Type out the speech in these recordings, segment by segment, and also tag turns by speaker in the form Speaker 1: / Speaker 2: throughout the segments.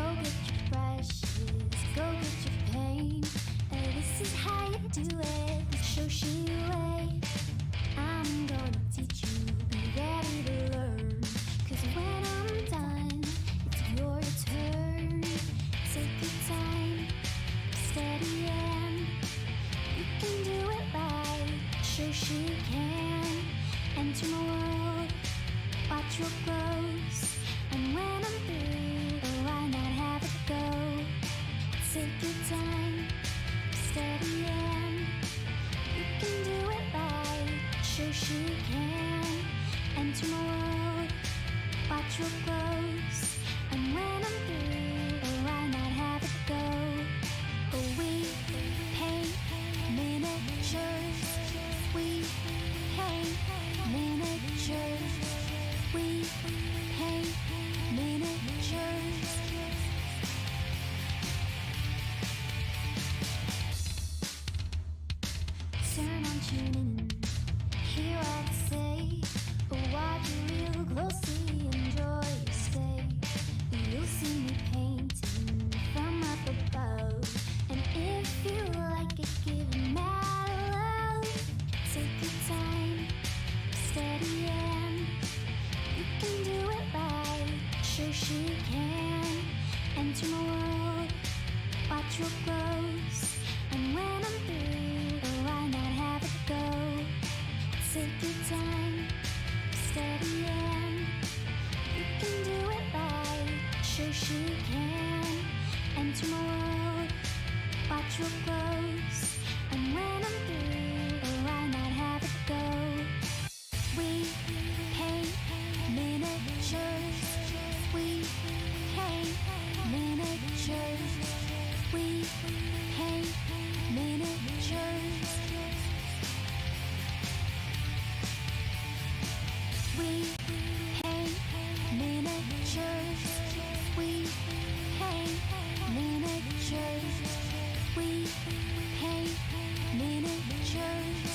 Speaker 1: Go get your brushes, go get your paint. This is how you do it, the Shoshie way. I'm gonna teach you, be ready to learn. Cause when I'm done, it's your turn. Take your time, steady and you can do it right. Shoshie can enter my world, watch real close. And when I'm through, why not have it go? Take your time, steady and you can do it right. Shoshie can enter my world, watch real close. And when I'm through, why not have it go? Oh, we paint miniatures. We paint miniatures. We paint miniatures. Turn on tuning, hear what I say. Watch real closely, enjoy your stay. You'll see me painting from up above. And if you like it, give it mad love. Take your time, steady and you can do it right. Shoshie can enter my world, watch real close. And when I'm through, why not have it go? Take your time, steady and you can do it right. Shoshie can enter my world, watch real close. And when I'm through, why not have it go? We paint miniatures. We paint miniatures. We paint miniatures. We paint miniatures. We paint miniatures. We paint miniatures.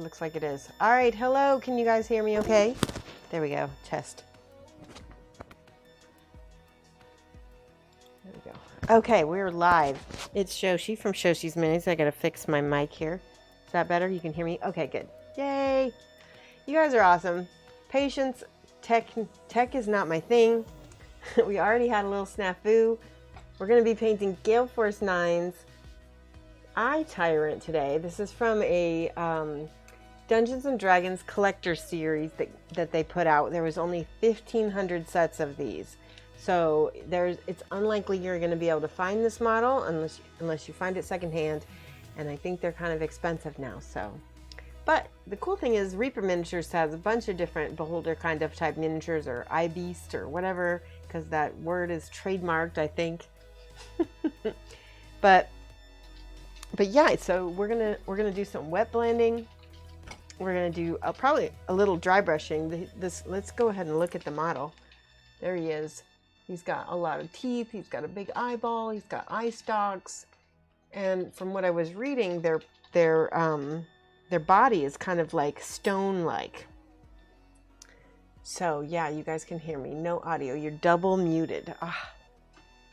Speaker 2: looks like it is. All right, hello, can you guys hear me okay? There we go, test. There we go. Okay, we're live. It's Shoshie from Shoshie's Minis. I gotta fix my mic here. Is that better? You can hear me? Okay, good. Yay! You guys are awesome. Patience, tech is not my thing. We already had a little snafu. We're gonna be painting Galeforce 9's Eye Tyrant today. This is from a Dungeons and Dragons collector series that they put out. There was only 1,500 sets of these. So it's unlikely you're going to be able to find this model unless you find it secondhand, and I think they're kind of expensive now. So, but the cool thing is Reaper Miniatures has a bunch of different beholder kind of type miniatures, or eye beast or whatever, because that word is trademarked, I think. but yeah, so we're gonna do some wet blending. We're gonna do probably a little dry brushing. Let's go ahead and look at the model. There he is. He's got a lot of teeth. He's got a big eyeball. He's got eye stalks. And from what I was reading, their body is kind of like stone-like. So yeah, you guys can hear me. No audio. You're double muted. Ah.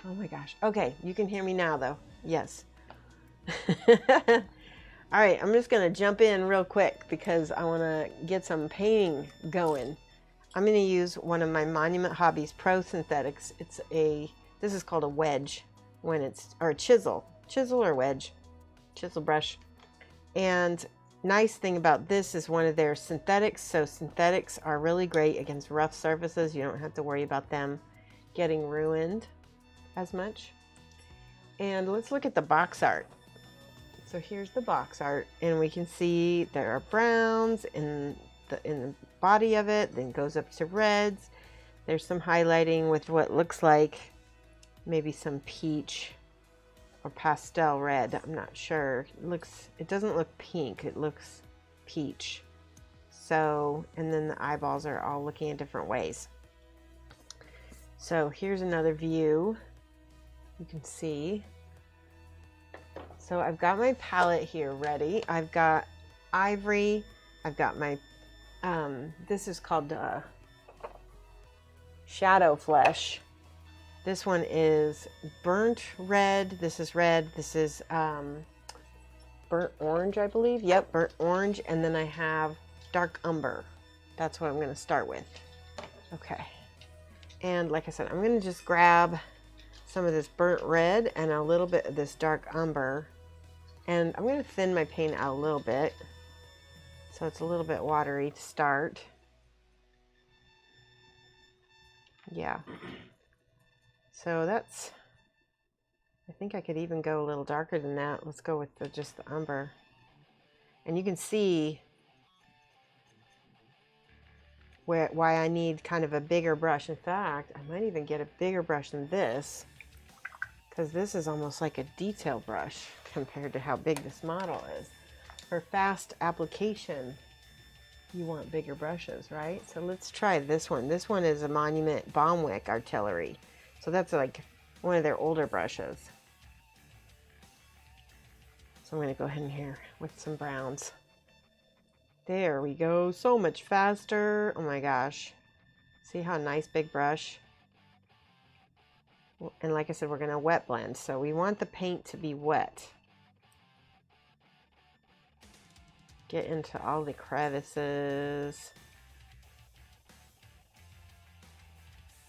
Speaker 2: Oh my gosh. Okay, you can hear me now though. Yes. All right, I'm just gonna jump in real quick because I want to get some painting going. I'm going to use one of my Monument Hobbies Pro Synthetics. This is called a wedge or a chisel or wedge, chisel brush. And nice thing about this is one of their synthetics. So synthetics are really great against rough surfaces. You don't have to worry about them getting ruined as much. And let's look at the box art. So here's the box art, and we can see there are browns in the body of it, then goes up to reds. There's some highlighting with what looks like maybe some peach or pastel red. I'm not sure. It doesn't look pink, it looks peach. So, and then the eyeballs are all looking in different ways. So here's another view. You can see. So I've got my palette here ready. I've got ivory. I've got my, this is called Shadow Flesh. This one is burnt red. This is red. This is burnt orange, I believe. Yep, burnt orange. And then I have dark umber. That's what I'm going to start with. Okay. And like I said, I'm going to just grab some of this burnt red and a little bit of this dark umber. And I'm going to thin my paint out a little bit, so it's a little bit watery to start. Yeah. So that's, I think I could even go a little darker than that. Let's go with just the umber. And you can see why I need kind of a bigger brush. In fact, I might even get a bigger brush than this, because this is almost like a detail brush compared to how big this model is. For fast application, you want bigger brushes, right? So let's try this one. This one is a Monument Baumwick Artillery. So that's like one of their older brushes. So I'm going to go ahead in here with some browns. There we go. So much faster. Oh my gosh. See how nice big brush? And like I said, we're going to wet blend. So we want the paint to be wet. Get into all the crevices.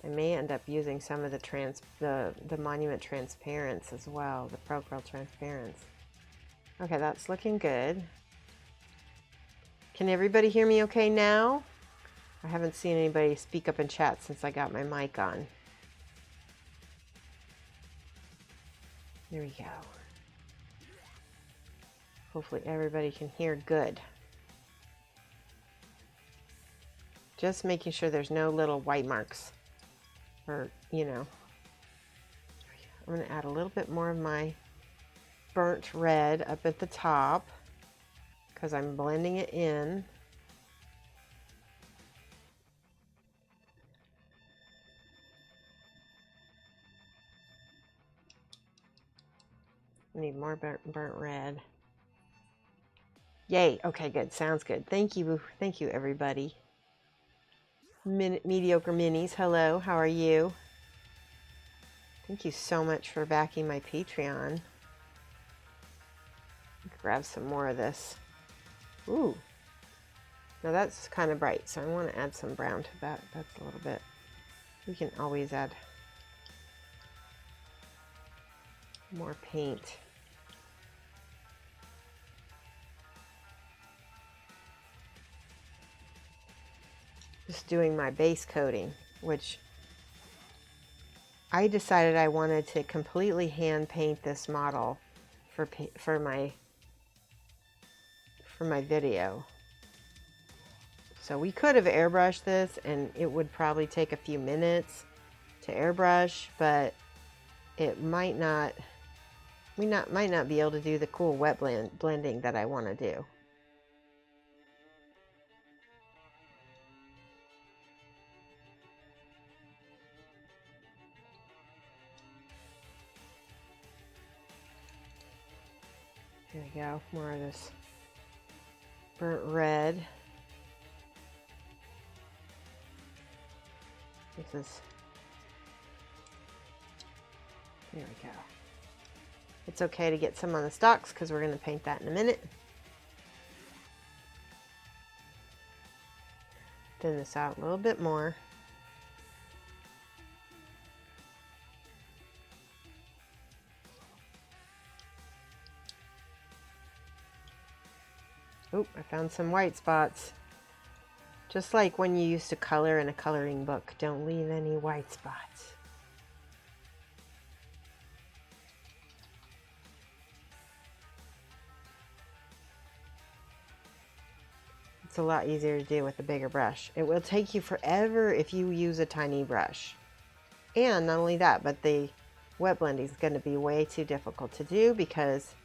Speaker 2: I may end up using some of the Monument Transparents as well, the Pro Curl Transparents. Okay, that's looking good. Can everybody hear me okay now? I haven't seen anybody speak up in chat since I got my mic on. There we go. Hopefully everybody can hear good. Just making sure there's no little white marks, or, you know. I'm going to add a little bit more of my burnt red up at the top because I'm blending it in. I need more burnt red. Yay. Okay, good. Sounds good. Thank you. Thank you, everybody. Mediocre Minis, hello. How are you? Thank you so much for backing my Patreon. Grab some more of this. Ooh. Now that's kind of bright, so I want to add some brown to that. That's a little bit. We can always add more paint. Just doing my base coating, which I decided I wanted to completely hand paint this model for my video. So we could have airbrushed this and it would probably take a few minutes to airbrush, but it might not be able to do the cool wet blending that I want to do. There we go, more of this burnt red. This is, there we go. It's okay to get some on the stalks because we're going to paint that in a minute. Thin this out a little bit more. Oh, I found some white spots. Just like when you used to color in a coloring book, don't leave any white spots. It's a lot easier to do with a bigger brush. It will take you forever if you use a tiny brush. And not only that, but the wet blending is going to be way too difficult to do because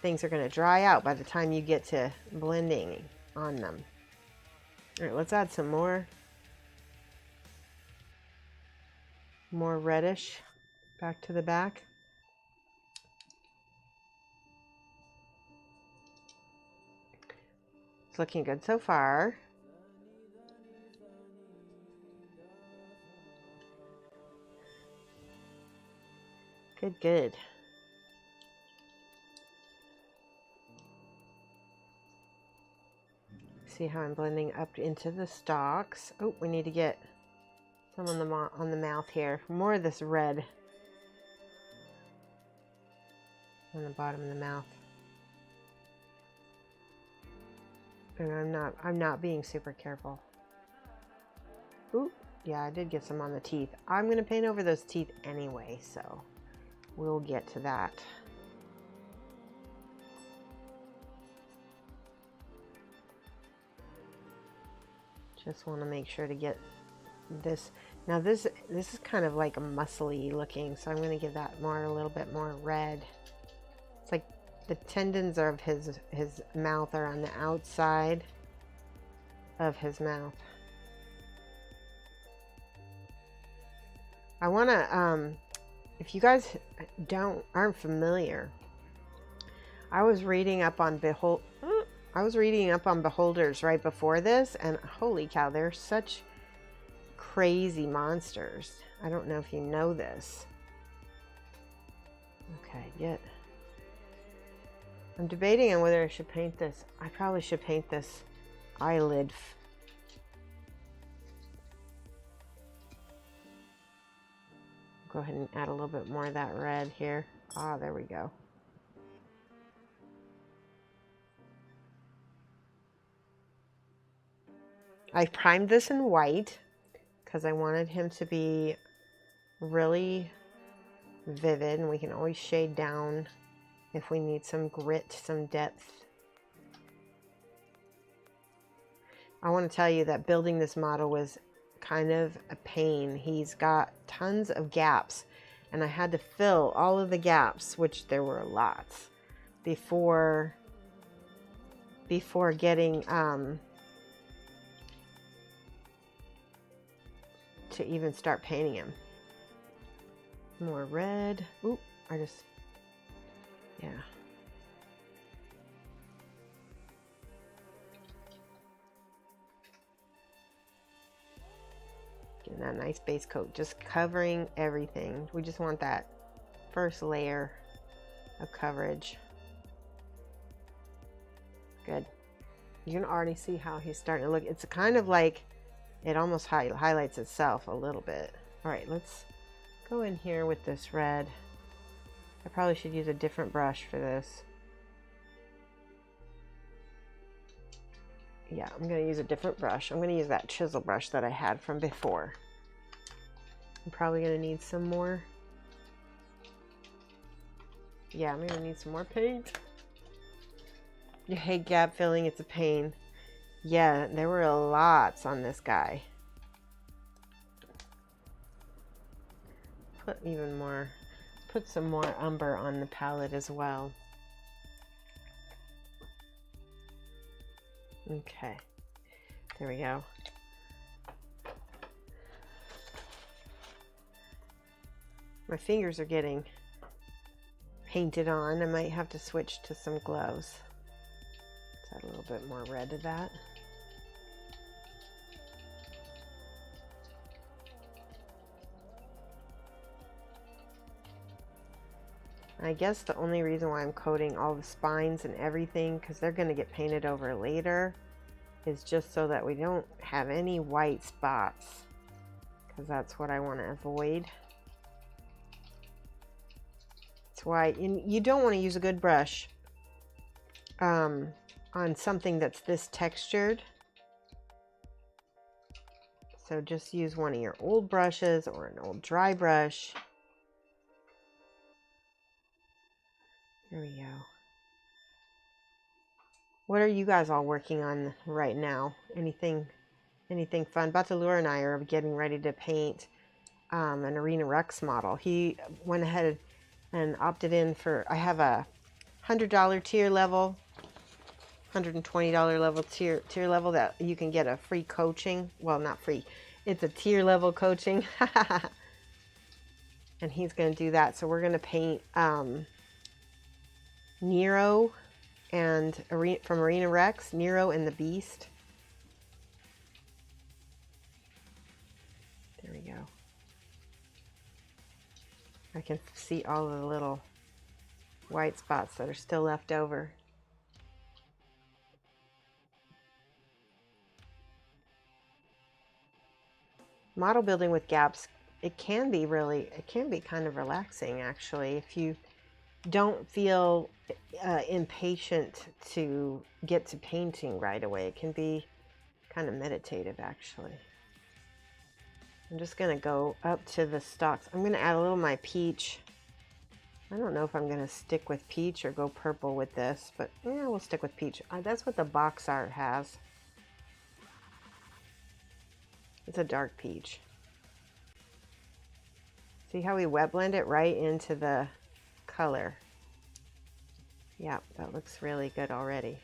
Speaker 2: things are going to dry out by the time you get to blending on them. All right, let's add some more reddish back to the back. It's looking good so far. Good, good. See how I'm blending up into the stalks. Oh, we need to get some on the mouth here. More of this red on the bottom of the mouth. And I'm not being super careful. Ooh, yeah, I did get some on the teeth. I'm going to paint over those teeth anyway, so we'll get to that. Just want to make sure to get this. Now this is kind of like a muscly looking, so I'm going to give that a little bit more red. It's like the tendons of his mouth are on the outside of his mouth. I want to, if you guys aren't familiar, I was reading up on Beholders right before this, and holy cow, they're such crazy monsters. I don't know if you know this. Okay, I'm debating on whether I should paint this. I probably should paint this eyelid. Go ahead and add a little bit more of that red here. Ah, there we go. I primed this in white because I wanted him to be really vivid, and we can always shade down if we need some grit, some depth. I want to tell you that building this model was kind of a pain. He's got tons of gaps, and I had to fill all of the gaps, which there were lots, before getting to even start painting him. More red. Oop, yeah. getting a nice base coat, just covering everything. We just want that first layer of coverage. Good. You can already see how he's starting to look. It's kind of like it almost highlights itself a little bit. All right, let's go in here with this red. I probably should use a different brush for this. Yeah, I'm going to use a different brush. I'm going to use that chisel brush that I had from before. I'm probably going to need some more. Yeah, I'm going to need some more paint. You hate gap filling, it's a pain. Yeah, there were lots on this guy. Put even more, put some more umber on the palette as well. Okay, there we go. My fingers are getting painted on. I might have to switch to some gloves. Let's add a little bit more red to that. I guess the only reason why I'm coating all the spines and everything, because they're going to get painted over later, is just so that we don't have any white spots, because that's what I want to avoid. That's why you don't want to use a good brush on something that's this textured. So just use one of your old brushes or an old dry brush. There we go. What are you guys all working on right now? Anything fun? Batalur and I are getting ready to paint an Arena Rex model. He went ahead and opted in for, I have a $100 tier level, $120 level tier level that you can get a free coaching. Well, not free. It's a tier level coaching. And he's going to do that. So we're going to paint Nero and from Arena Rex, Nero and the Beast. There we go. I can see all of the little white spots that are still left over. Model building with gaps, it can be kind of relaxing actually if you don't feel impatient to get to painting right away. It can be kind of meditative actually. I'm just going to go up to the stalks. I'm going to add a little of my peach. I don't know if I'm going to stick with peach or go purple with this, but yeah, we'll stick with peach. That's what the box art has. It's a dark peach. See how we wet blend it right into the color? Yeah, that looks really good already.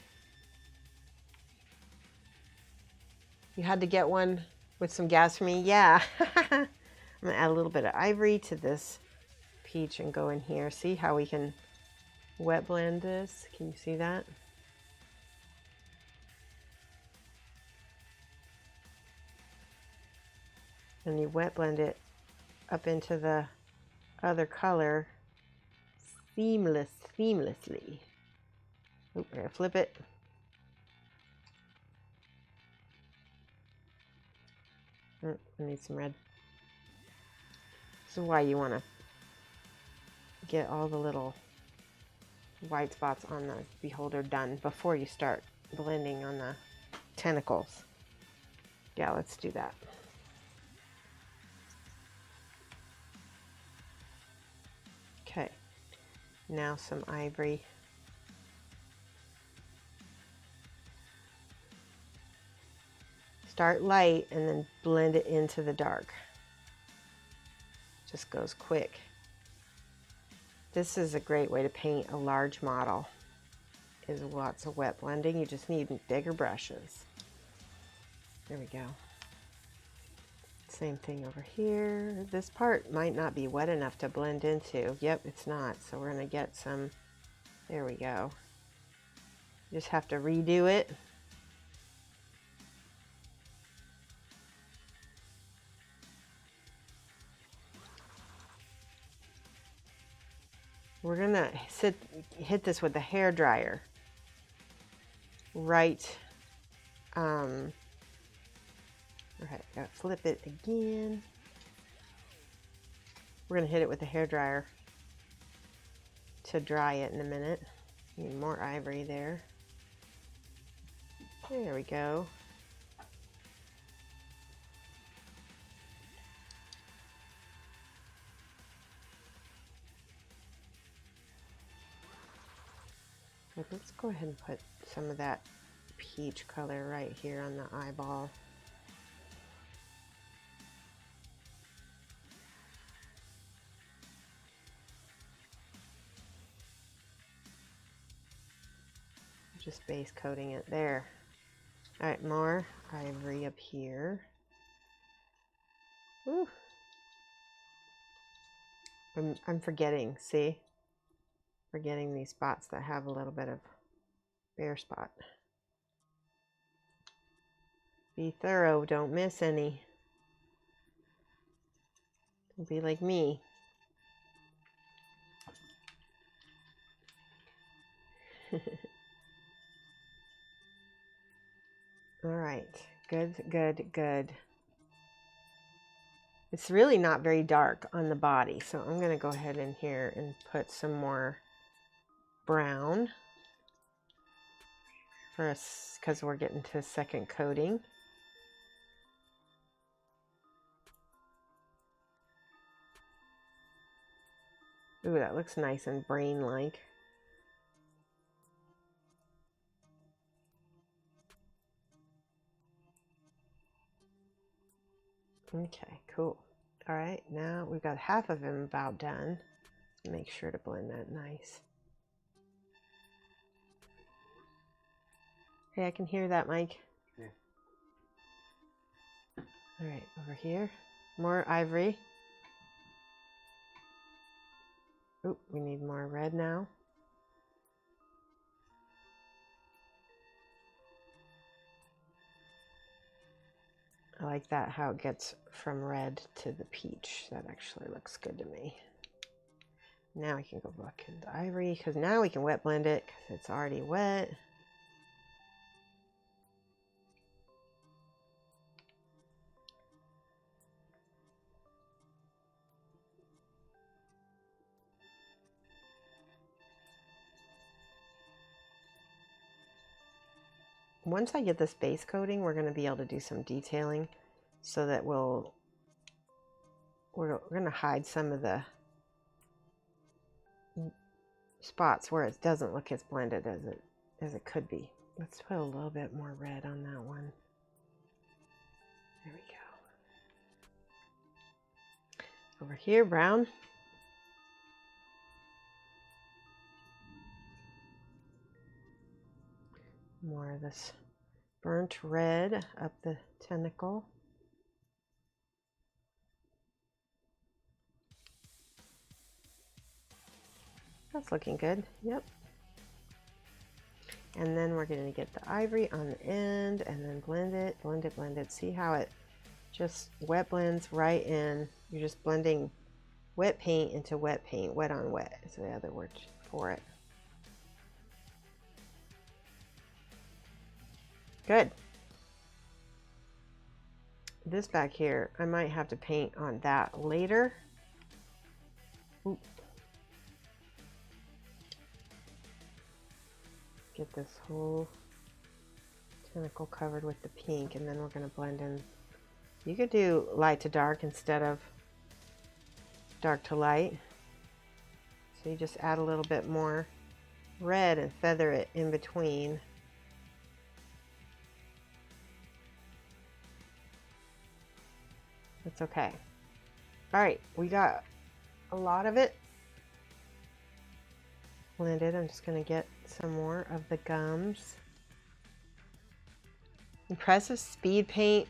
Speaker 2: You had to get one with some gas for me? Yeah. I'm gonna add a little bit of ivory to this peach and go in here. See how we can wet blend this? Can you see that? And you wet blend it up into the other color seamlessly. Oop, we're gonna flip it. I need some red. This is why you want to get all the little white spots on the beholder done before you start blending on the tentacles. Yeah, let's do that. Okay, now some ivory. Start light and then blend it into the dark. Just goes quick. This is a great way to paint a large model, is lots of wet blending. You just need bigger brushes. There we go. Same thing over here. This part might not be wet enough to blend into. Yep, it's not. So we're going to get some, there we go. You just have to redo it. We're gonna hit this with the hair dryer. Right. Right, gotta flip it again. We're gonna hit it with the hair dryer to dry it in a minute. Need more ivory there. There we go. But let's go ahead and put some of that peach color right here on the eyeball. Just base coating it there. All right, more ivory up here. Woo. I'm forgetting, see? Forgetting these spots that have a little bit of bare spot. Be thorough, don't miss any. Don't be like me. All right, good, good, good. It's really not very dark on the body, so I'm gonna go ahead in here and put some more brown for us, because we're getting to second coating. Ooh, that looks nice and brain-like. Okay, cool. All right, now we've got half of him about done. Make sure to blend that nice. Hey, I can hear that, Mike.
Speaker 3: Yeah.
Speaker 2: All right, over here. More ivory. Ooh, we need more red now. I like that, how it gets from red to the peach. That actually looks good to me. Now we can go back into ivory, because now we can wet blend it because it's already wet. Once I get this base coating, we're going to be able to do some detailing so that we're going to hide some of the spots where it doesn't look as blended as it could be. Let's put a little bit more red on that one. There we go. Over here, brown. More of this burnt red up the tentacle. That's looking good. Yep. And then we're going to get the ivory on the end and then blend it, blend it, blend it. See how it just wet blends right in. You're just blending wet paint into wet paint. Wet on wet is the other word for it. Good. This back here, I might have to paint on that later. Ooh. Get this whole tentacle covered with the pink, and then we're going to blend in. You could do light to dark instead of dark to light. So you just add a little bit more red and feather it in between. It's okay. All right, we got a lot of it blended. I'm just going to get some more of the gums. Impressive speed paint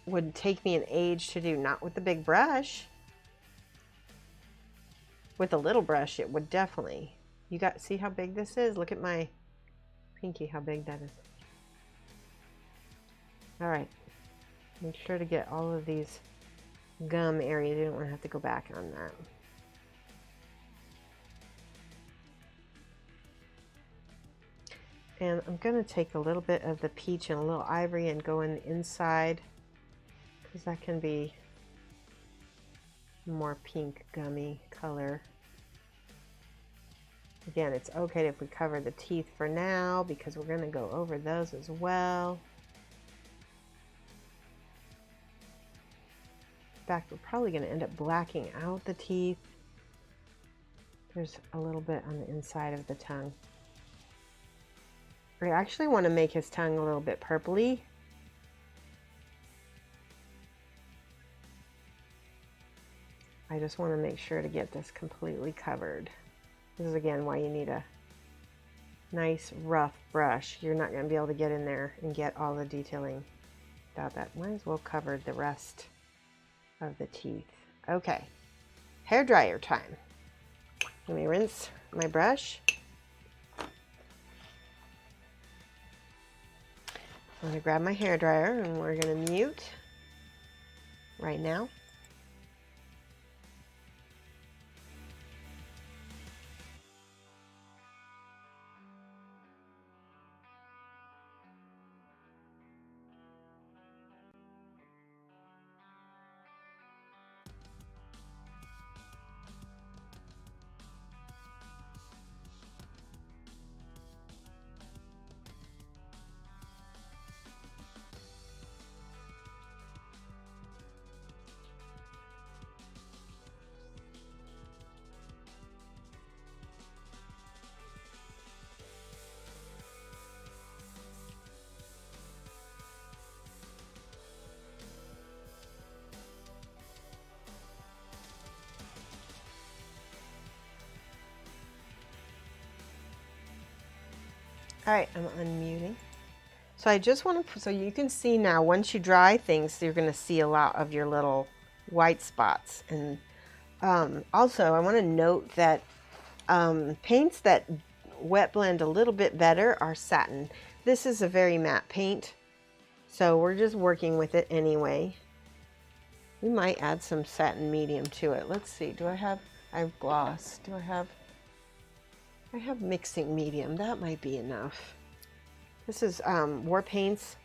Speaker 2: would take me an age to do, not with the big brush. With a little brush, it would definitely. You got, see how big this is? Look at my pinky, how big that is. All right. Make sure to get all of these gum areas. You don't want to have to go back on that. And I'm going to take a little bit of the peach and a little ivory and go in the inside, because that can be more pink gummy color. Again, it's okay if we cover the teeth for now because we're going to go over those as well. In fact, we're probably going to end up blacking out the teeth. There's a little bit on the inside of the tongue. I actually want to make his tongue a little bit purpley. I just want to make sure to get this completely covered. This is again why you need a nice rough brush. You're not going to be able to get in there and get all the detailing without that. Might as well cover the rest of the teeth. Okay, hair dryer time. Let me rinse my brush. I'm going to grab my hair dryer and we're going to mute right now. All right, I'm unmuting. So I just want to, so you can see now, once you dry things, you're going to see a lot of your little white spots. And also I want to note that paints that wet blend a little bit better are satin. This is a very matte paint, so we're just working with it anyway. We might add some satin medium to it. Let's see, I have gloss. I have mixing medium. That might be enough. This is War Paints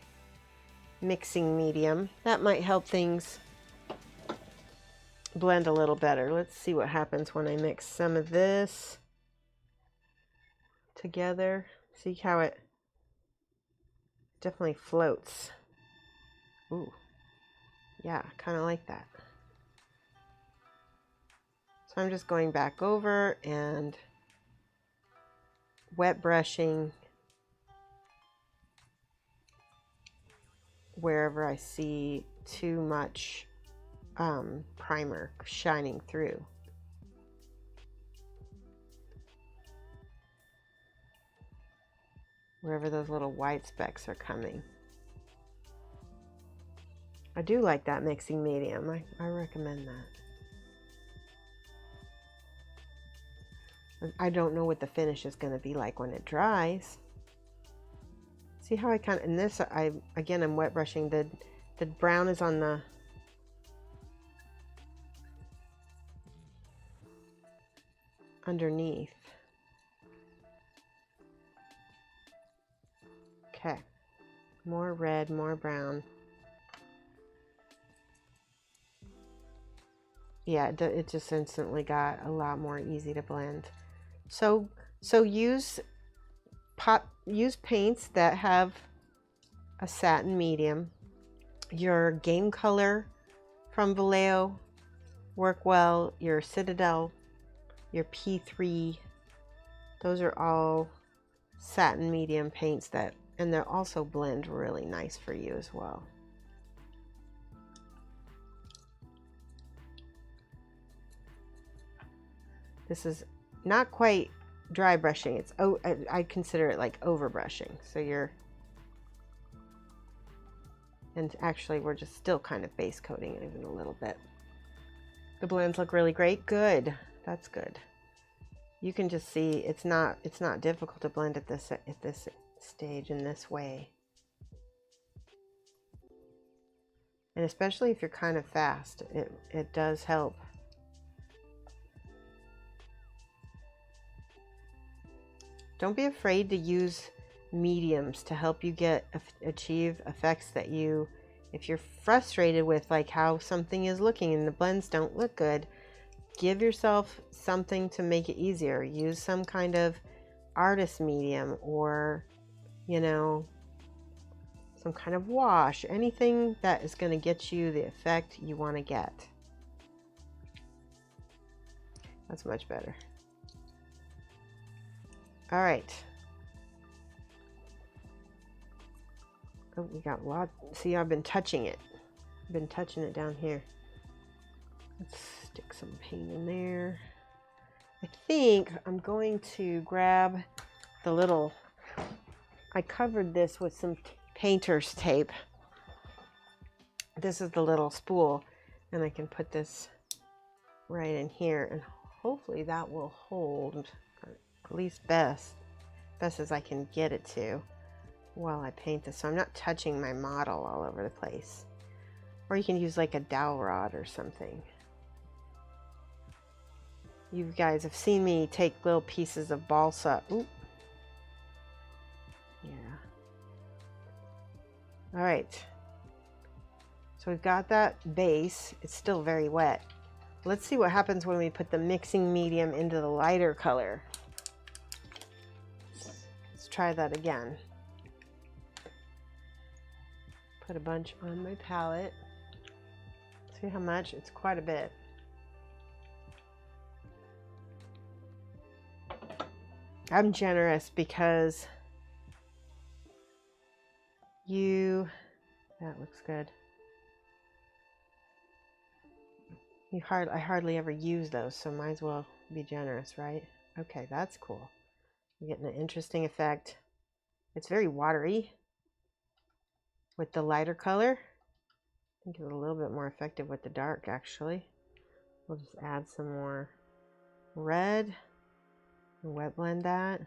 Speaker 2: mixing medium. That might help things blend a little better. Let's see what happens when I mix some of this together. See how it definitely floats. Ooh, yeah, kind of like that. So I'm just going back over and wet brushing wherever I see too much primer shining through. Wherever those little white specks are coming. I do like that mixing medium. I recommend that. I don't know what the finish is going to be like when it dries. See how I kind of, in this, again, I'm wet brushing. The brown is on the underneath. Okay, more red, more brown. Yeah, it just instantly got a lot more easy to blend. So use paints that have a satin medium. Your Game Color from Vallejo work well. Your Citadel, your P3, those are all satin medium paints and they'll also blend really nice for you as well. This is not quite dry brushing. It's I consider it like over brushing. So and actually we're just still kind of base coating it even a little bit. The blends look really great. Good. That's good. You can just see it's not difficult to blend at this stage in this way. And especially if you're kind of fast, it does help. Don't be afraid to use mediums to help you achieve effects that you, if you're frustrated with like how something is looking and the blends don't look good, give yourself something to make it easier. Use some kind of artist medium, or you know, some kind of wash, anything that is going to get you the effect you want to get. That's much better. All right. Oh, we got a lot. See, I've been touching it. I've been touching it down here. Let's stick some paint in there. I think I'm going to grab the little, I covered this with some painter's tape. This is the little spool, and I can put this right in here, and hopefully that will hold, or at least best as I can get it to while I paint this, so I'm not touching my model all over the place. Or you can use like a dowel rod or something. You guys have seen me take little pieces of balsa. Ooh. Yeah. All right. So we've got that base. It's still very wet. Let's see what happens when we put the mixing medium into the lighter color. Let's try that again. Put a bunch on my palette. See how much? It's quite a bit. I'm generous because that looks good. I hardly ever use those, so might as well be generous, right? Okay, that's cool. You're getting an interesting effect. It's very watery with the lighter color. I think it's a little bit more effective with the dark, actually. We'll just add some more red and wet blend that.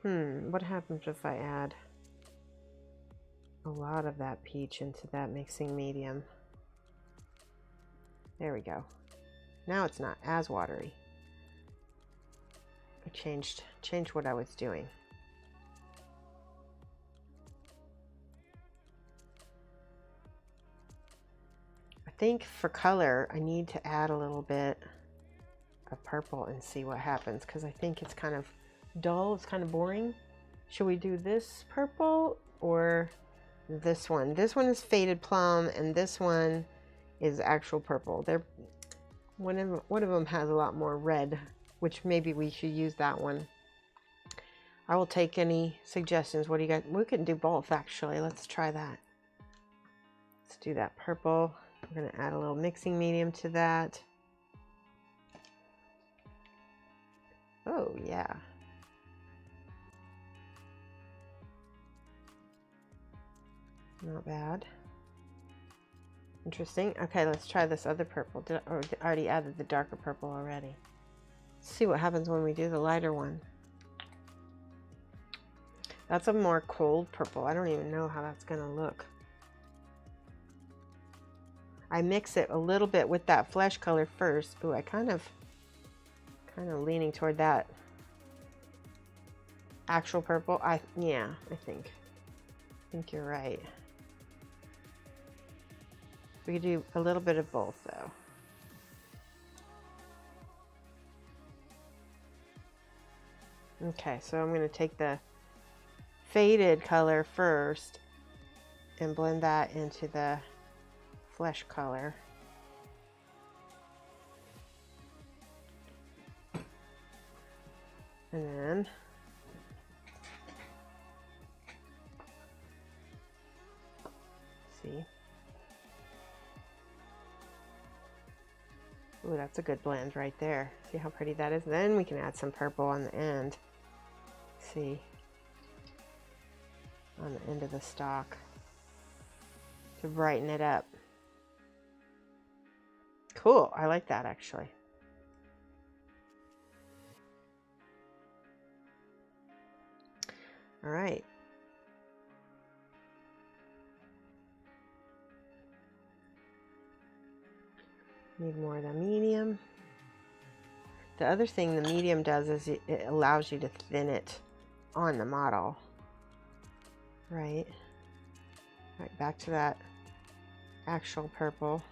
Speaker 2: What happens if I add a lot of that peach into that mixing medium? There we go. Now it's not as watery. I changed what I was doing. I think for color, I need to add a little bit of purple and see what happens, because I think it's kind of dull, it's kind of boring. Should we do this purple or this one? This one is faded plum, and this one is actual purple. One of them has a lot more red, which maybe we should use that one. I will take any suggestions. What do you got? We can do both, actually. Let's try that. Let's do that purple. We're going to add a little mixing medium to that. Oh, yeah. Not bad. Interesting. Okay, let's try this other purple. I already added the darker purple already. Let's see what happens when we do the lighter one. That's a more cold purple. I don't even know how that's going to look. I mix it a little bit with that flesh color first. Ooh, I kind of leaning toward that actual purple. Yeah, I think you're right. We could do a little bit of both, though. Okay, so I'm going to take the faded color first and blend that into the flesh color. And then see. Ooh, that's a good blend right there. See how pretty that is? Then we can add some purple on the end. See, on the end of the stalk to brighten it up. Cool, I like that actually. All right. Need more of the medium. The other thing the medium does is it allows you to thin it on the model. Right. Right, back to that actual purple.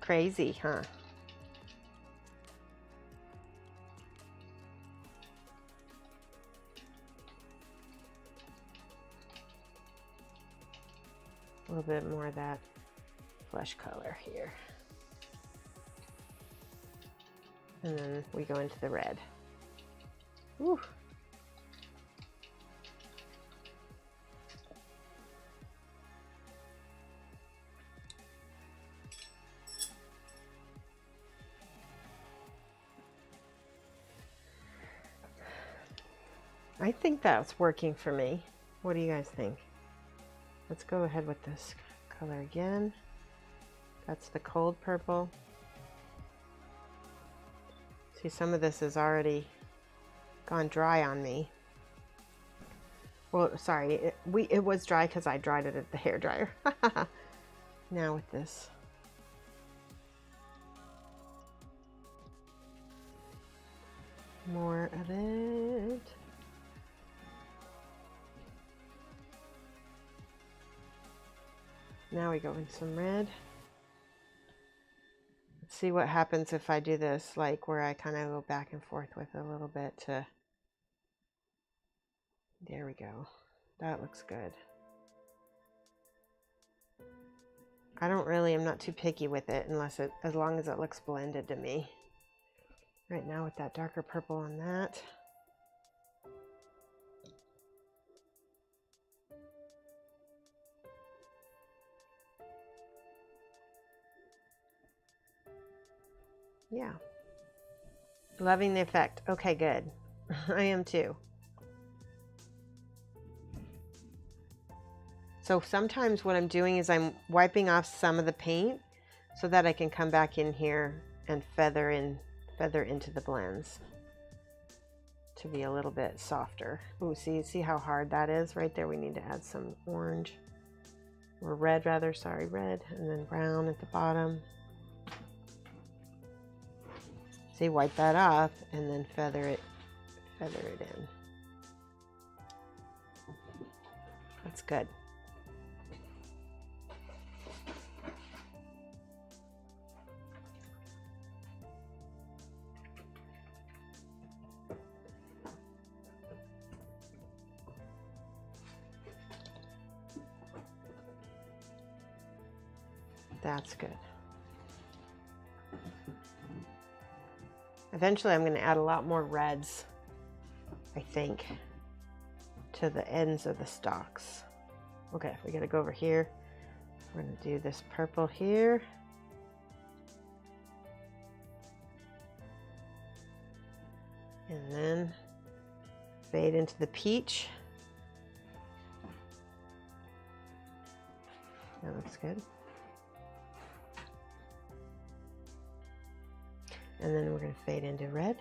Speaker 2: Crazy, huh? A little bit more of that flesh color here. And then we go into the red. Woo. I think that's working for me. What do you guys think? Let's go ahead with this color again. That's the cold purple. See, some of this has already gone dry on me. Well, sorry, it was dry because I dried it at the hairdryer. Now with this. More of it. Now we go in some red. Let's see what happens if I do this, like where I kind of go back and forth with it a little bit to... There we go. That looks good. I'm not too picky with it as long as it looks blended to me. Right now with that darker purple on that. Yeah. Loving the effect. Okay, good. I am too. So sometimes what I'm doing is I'm wiping off some of the paint so that I can come back in here and feather into the blends to be a little bit softer. Ooh, see how hard that is? Right there we need to add some orange, or red rather, sorry, red, and then brown at the bottom. See, wipe that off and then feather it in. That's good. That's good. Eventually I'm going to add a lot more reds, I think, to the ends of the stalks. Okay, we got to go over here. We're going to do this purple here. And then fade into the peach. That looks good. And then we're going to fade into red.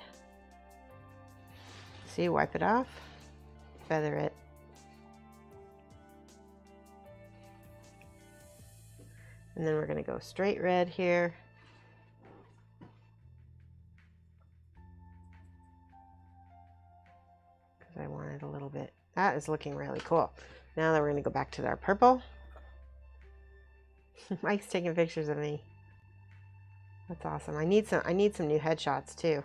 Speaker 2: See, wipe it off, feather it. And then we're going to go straight red here. Because I want it a little bit. That is looking really cool. Now that we're going to go back to our purple. Mike's taking pictures of me. That's awesome. I need some new headshots too.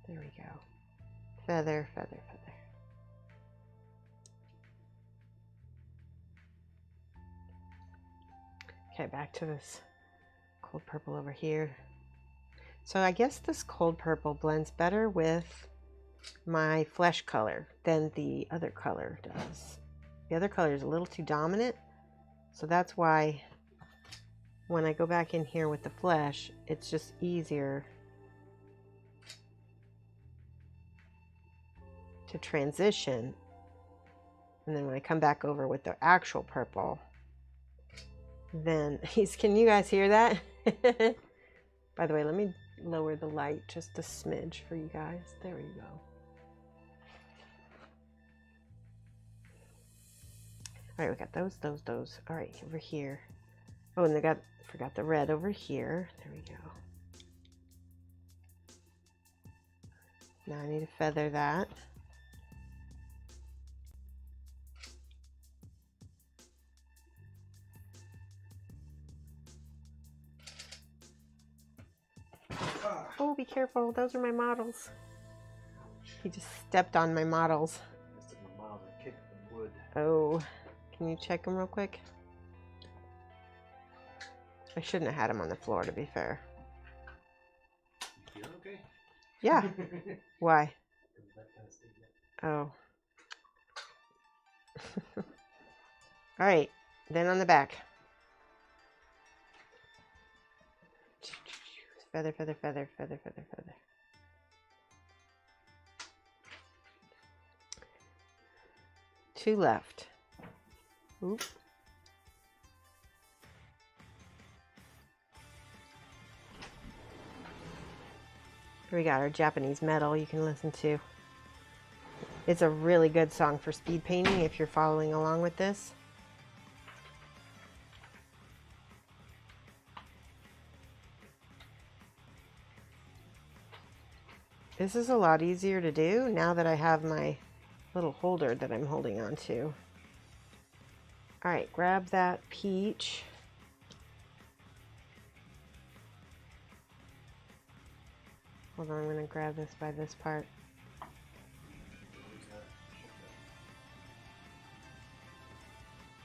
Speaker 2: There we go. Feather, feather, feather. Okay, back to this cold purple over here. So I guess this cold purple blends better with my flesh color than the other color does. The other color is a little too dominant, so that's why when I go back in here with the flesh, it's just easier to transition. And then when I come back over with the actual purple, then can you guys hear that? By the way, let me lower the light just a smidge for you guys. There you go. All right, we got those. All right, over here. Oh, and forgot the red over here. There we go. Now I need to feather that. Oh, be careful. Those are my models. He just stepped on my models. Oh, can you check them real quick? I shouldn't have had them on the floor, to be fair.
Speaker 3: You feel okay?
Speaker 2: Yeah. Why? Oh. All right. Then on the back. Feather, feather, feather, feather, feather, feather. Two left. Oop. Here we got our Japanese metal you can listen to. It's a really good song for speed painting if you're following along with this. This is a lot easier to do now that I have my little holder that I'm holding on to. All right, grab that peach. Hold on, I'm gonna grab this by this part.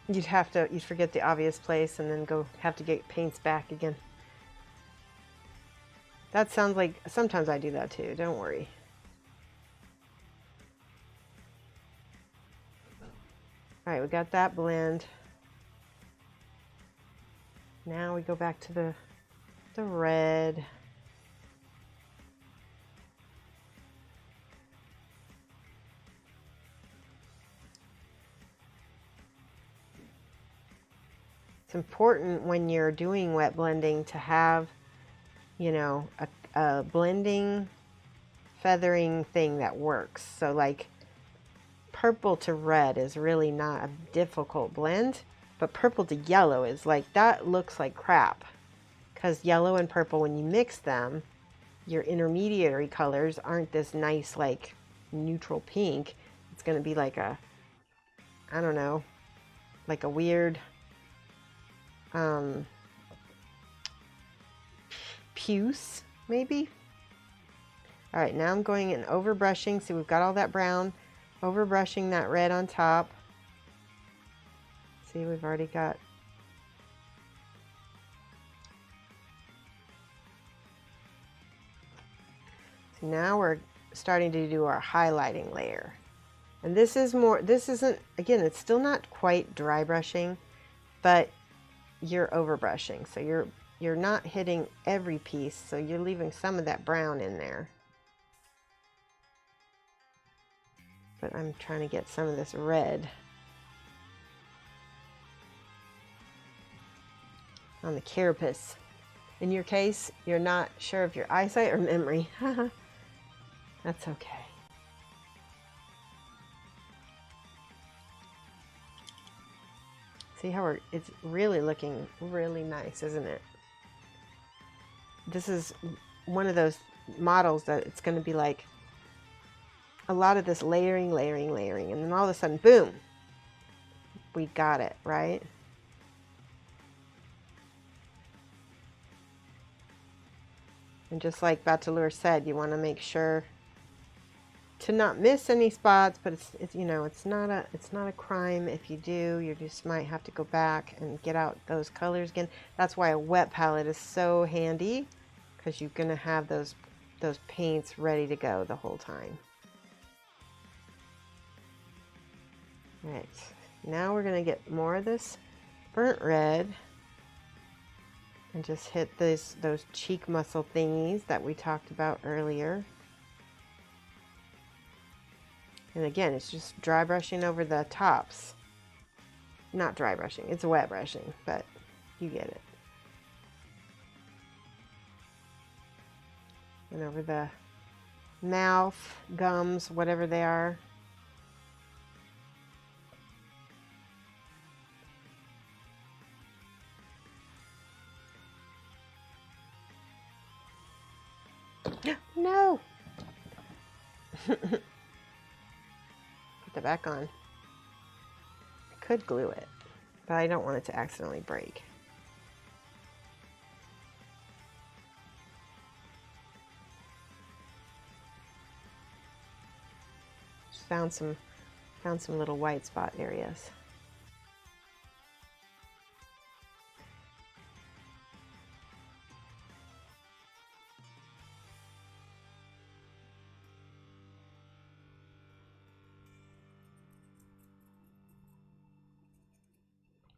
Speaker 2: You'd forget the obvious place and then have to get paints back again. That sounds like, sometimes I do that too, don't worry. All right, we got that blend. Now we go back to the red. It's important when you're doing wet blending to have, you know, a blending, feathering thing that works. So like purple to red is really not a difficult blend, but purple to yellow is like, that looks like crap. Because yellow and purple, when you mix them, your intermediary colors aren't this nice like neutral pink. It's going to be like a, I don't know, like a weird puce maybe. All right, now I'm going in overbrushing. See, we've got all that brown, overbrushing that red on top. See, we've already got. So now we're starting to do our highlighting layer. And this is more, this isn't, again, it's still not quite dry brushing, but you're overbrushing. So you're not hitting every piece, so you're leaving some of that brown in there. But I'm trying to get some of this red on the carapace. In your case, you're not sure if your eyesight or memory. That's okay. See how it's really looking really nice, isn't it? This is one of those models that it's going to be like a lot of this layering, layering, layering, and then all of a sudden, boom, we got it, right? And just like Bateleur said, you want to make sure to not miss any spots, but it's you know, it's not a crime if you do. You just might have to go back and get out those colors again. That's why a wet palette is so handy, because you're going to have those paints ready to go the whole time. All right, now we're going to get more of this burnt red and just hit those cheek muscle thingies that we talked about earlier. And again, it's just dry brushing over the tops. Not dry brushing, it's wet brushing, but you get it. And over the mouth, gums, whatever they are. No! Put that back on. I could glue it, but I don't want it to accidentally break. Just found some little white spot areas.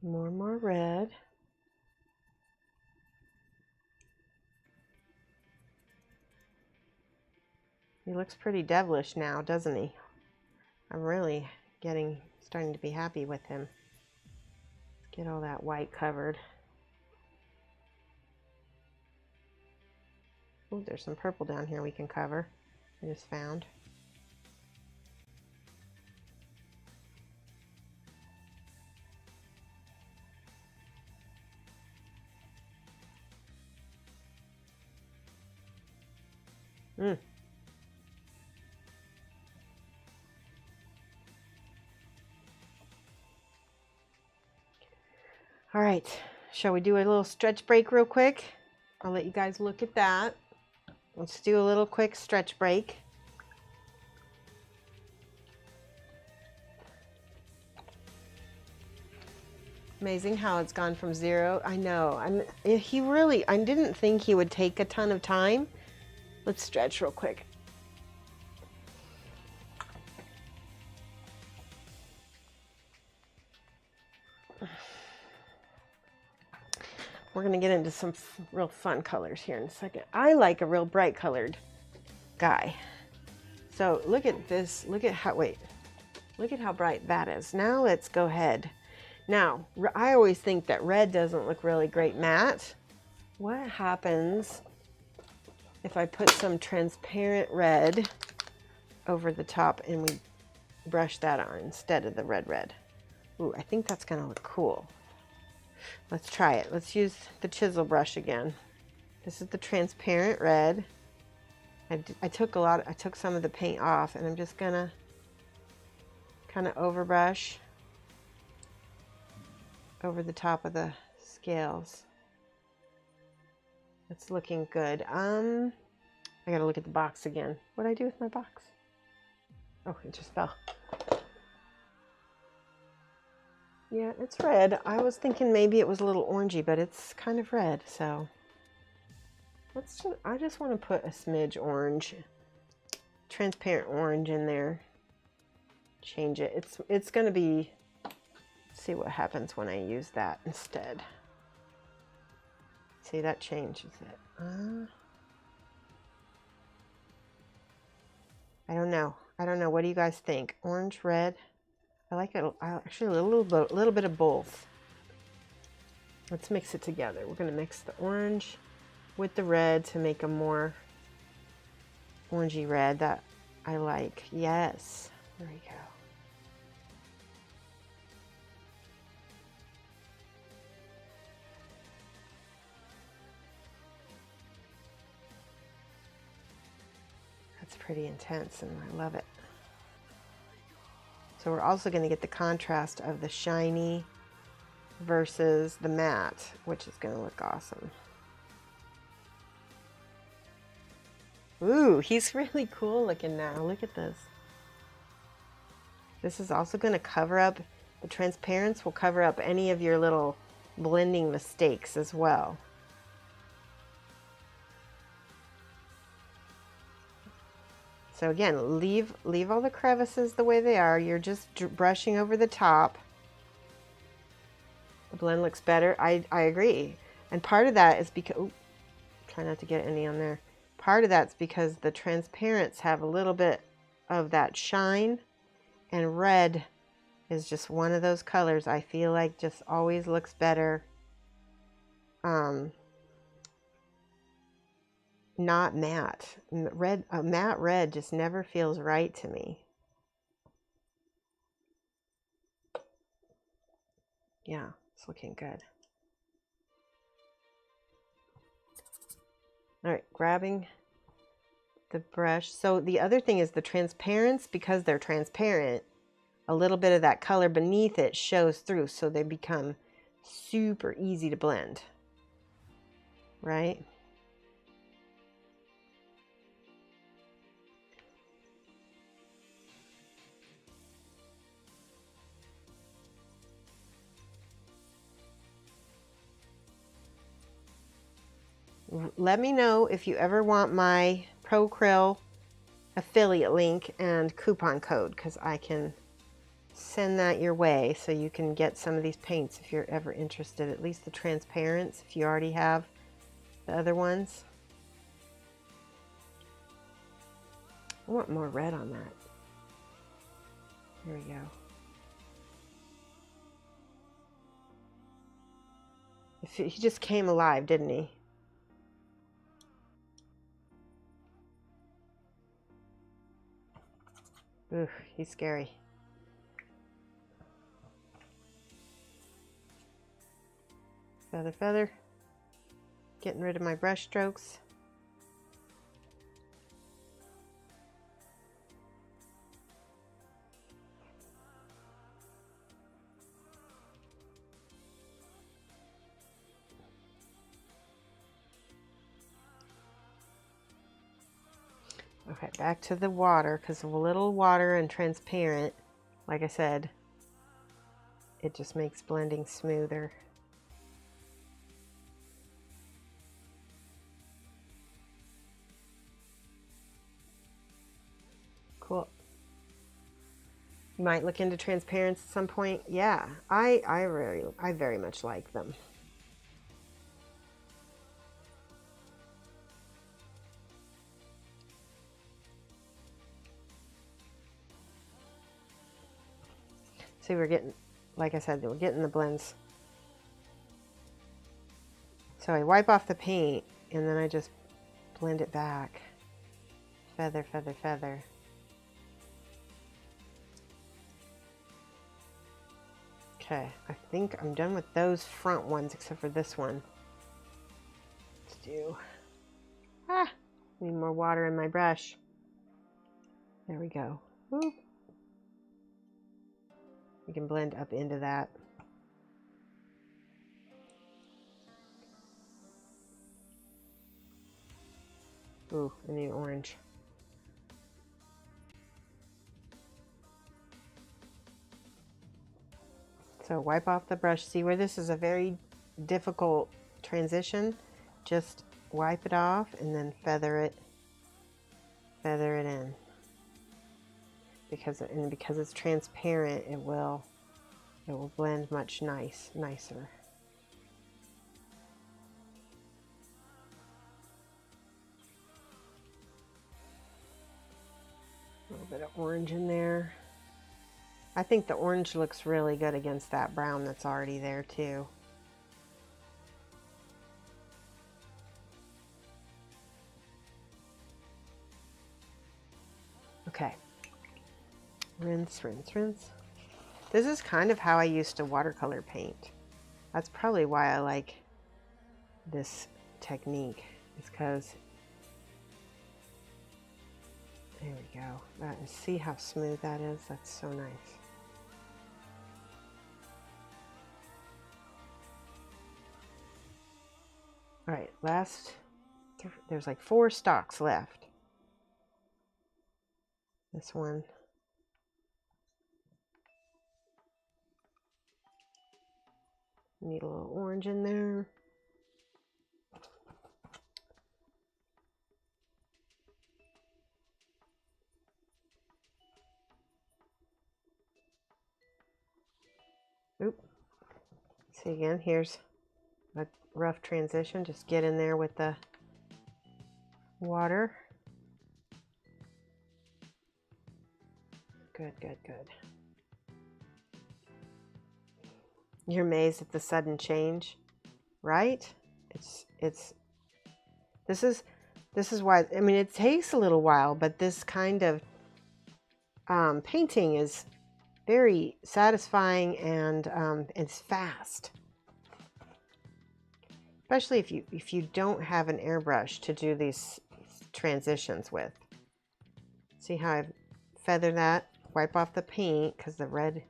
Speaker 2: More red. He looks pretty devilish now, doesn't he? I'm really starting to be happy with him. Get all that white covered. Oh, there's some purple down here we can cover. I just found. All right, shall we do a little stretch break real quick? I'll let you guys look at that. Let's do a little quick stretch break. Amazing how it's gone from 0. I know. I didn't think he would take a ton of time. Let's stretch real quick. We're going to get into some real fun colors here in a second. I like a real bright colored guy. So look at this. Look at how bright that is. Now let's go ahead. Now, I always think that red doesn't look really great matte. What happens if I put some transparent red over the top and we brush that on instead of the red? Ooh, I think that's going to look cool. Let's try it. Let's use the chisel brush again. This is the transparent red. I took some of the paint off, and I'm just gonna kind of overbrush over the top of the scales. It's looking good. I gotta look at the box again. What did I do with my box? Oh, it just fell. Yeah, it's red. I was thinking maybe it was a little orangey, but it's kind of red, so I just want to put a smidge orange, transparent orange in there. Change it. It's going to be, see what happens when I use that instead. See, that changes it. I don't know. What do you guys think? Orange, red? I like it. Actually, a little bit of both. Let's mix it together. We're going to mix the orange with the red to make a more orangey red that I like. Yes. There we go. That's pretty intense, and I love it. So we're also going to get the contrast of the shiny versus the matte, which is going to look awesome. Ooh, he's really cool looking now. Look at this. This is also going to cover up, the transparency will cover up any of your little blending mistakes as well. So again, leave all the crevices the way they are. You're just brushing over the top. The blend looks better. I agree. And part of that is because, ooh, try not to get any on there. Part of that's because the transparents have a little bit of that shine, and red is just one of those colors I feel like just always looks better. Not matte. Red, matte red just never feels right to me. Yeah, it's looking good. All right, grabbing the brush. So the other thing is the transparency, because they're transparent, a little bit of that color beneath it shows through, so they become super easy to blend, right? Let me know if you ever want my ProCrill affiliate link and coupon code, because I can send that your way so you can get some of these paints if you're ever interested, at least the transparents if you already have the other ones. I want more red on that. There we go. He just came alive, didn't he? Ooh, he's scary. Feather, feather. Getting rid of my brush strokes. Okay, back to the water, because a little water and transparent, like I said, it just makes blending smoother. Cool. You might look into transparents at some point. Yeah, I very much like them. See, we're getting, like I said, we're getting the blends. So I wipe off the paint and then I just blend it back. Feather, feather, feather. Okay, I think I'm done with those front ones except for this one. Let's do, need more water in my brush. There we go. Woo. We can blend up into that. Ooh, I need orange. So wipe off the brush. See where this is a very difficult transition? Just wipe it off and then feather it in. Because it's transparent, it will blend much nicer. A little bit of orange in there. I think the orange looks really good against that brown that's already there too. Okay. Rinse, rinse, rinse. This is kind of how I used to watercolor paint. That's probably why I like this technique. It's because, there we go. See how smooth that is? That's so nice. All right, there's like 4 stalks left. This one. Need a little orange in there. Oop. See again, here's a rough transition. Just get in there with the water. Good, good, good. You're amazed at the sudden change, right? This is why, I mean, it takes a little while, but this kind of painting is very satisfying and it's fast. Especially if you don't have an airbrush to do these transitions with. See how I've feathered that? Wipe off the paint because the red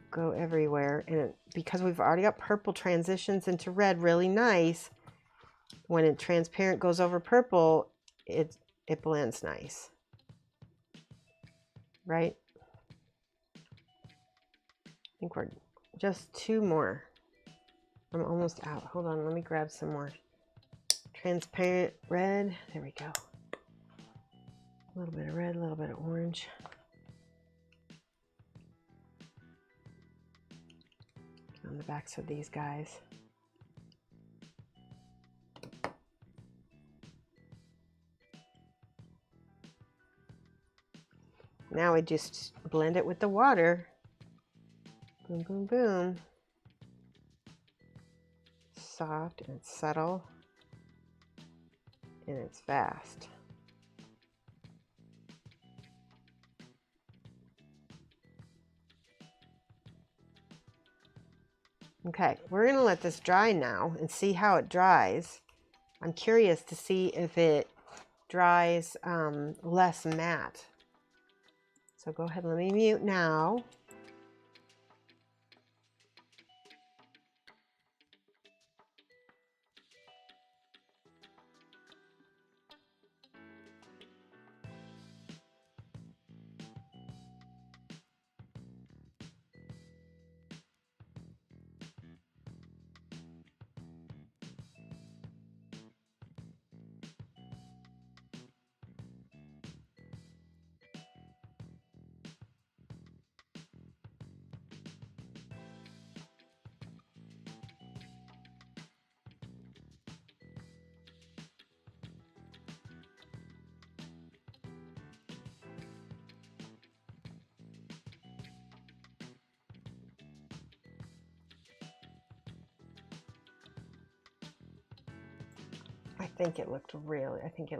Speaker 2: go everywhere. And because we've already got purple transitions into red really nice, when it transparent goes over purple, it blends nice. Right? I think we're just 2 more. I'm almost out. Hold on, let me grab some more transparent red. There we go. A little bit of red, a little bit of orange. On the backs of these guys. Now we just blend it with the water. Boom, boom, boom. Soft and it's subtle and it's fast. Okay, we're gonna let this dry now and see how it dries. I'm curious to see if it dries less matte. So go ahead, let me mute now. I think it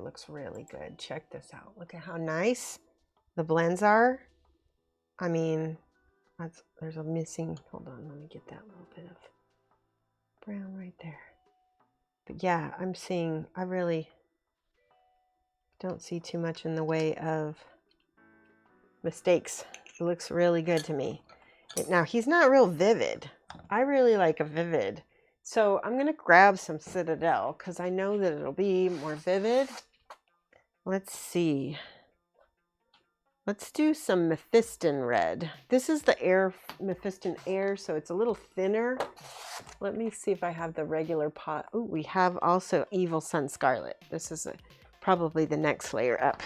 Speaker 2: looks really good. Check this out. Look at how nice the blends are. I mean, there's a missing, hold on, let me get that little bit of brown right there. But yeah, I really don't see too much in the way of mistakes. It looks really good to me. Now, he's not real vivid. I really like a vivid. So I'm going to grab some Citadel because I know that it'll be more vivid. Let's see. Let's do some Mephiston Red. This is the Mephiston Air, so it's a little thinner. Let me see if I have the regular pot. Oh, we have also Evil Sun Scarlet. This is probably the next layer up.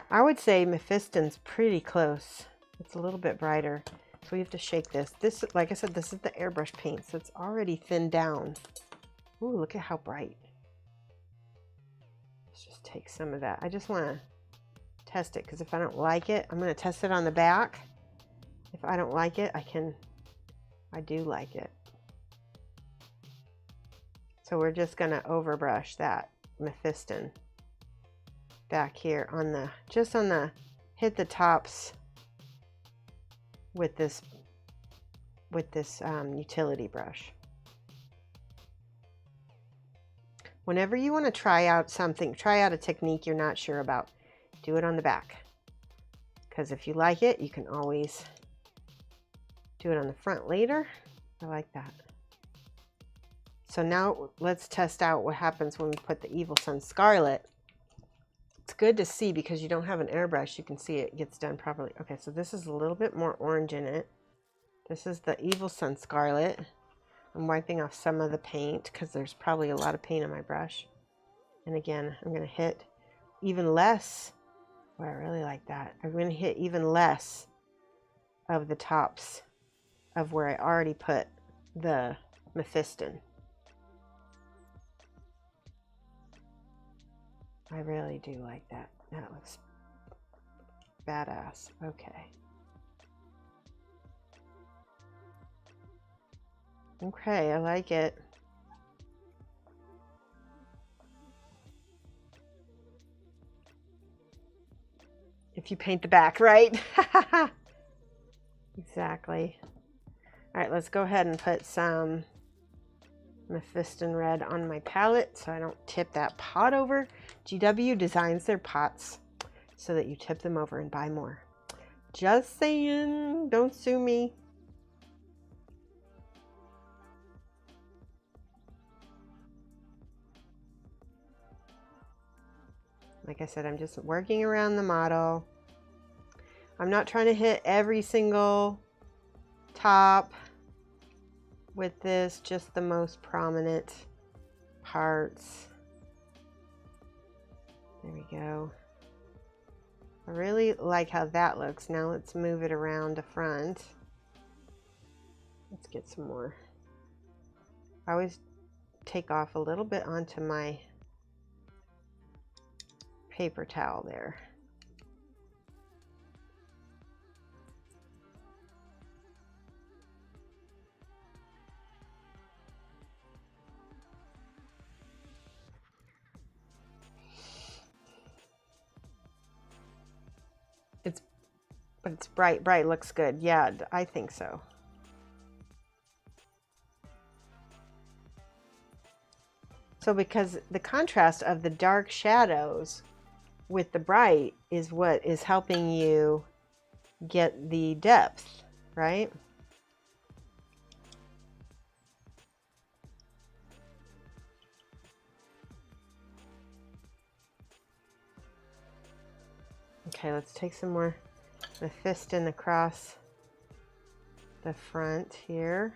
Speaker 2: I would say Mephiston's pretty close. It's a little bit brighter. So we have to shake this. This, like I said, this is the airbrush paint, so it's already thinned down. Ooh, look at how bright. Let's just take some of that. I just want to test it, because if I don't like it, I'm going to test it on the back. If I don't like it, I do like it. So we're just going to overbrush that Mephiston back here on the, hit the tops with this utility brush. Whenever you want to try out a technique you're not sure about, do it on the back. Because if you like it, you can always do it on the front later. I like that. So now let's test out what happens when we put the Evil Sun Scarlet. It's good to see because you don't have an airbrush. You can see it gets done properly. Okay, so this is a little bit more orange in it. This is the Evil Sun Scarlet. I'm wiping off some of the paint because there's probably a lot of paint on my brush. And again, I'm going to hit even less. Oh, I really like that. I'm going to hit even less of the tops of where I already put the Mephiston. I really do like that. That looks badass. Okay. Okay, I like it. If you paint the back, right? Exactly. All right, let's go ahead and put some Mephiston Red on my palette so I don't tip that pot over. GW designs their pots so that you tip them over and buy more. Just saying, don't sue me. Like I said, I'm just working around the model. I'm not trying to hit every single top with this, just the most prominent parts. There we go. I really like how that looks. Now let's move it around the front. Let's get some more. I always take off a little bit onto my paper towel there. But it's bright. Bright looks good. Yeah, I think so. So because the contrast of the dark shadows with the bright is what is helping you get the depth, right? Okay, let's take some more Mephiston across the front here.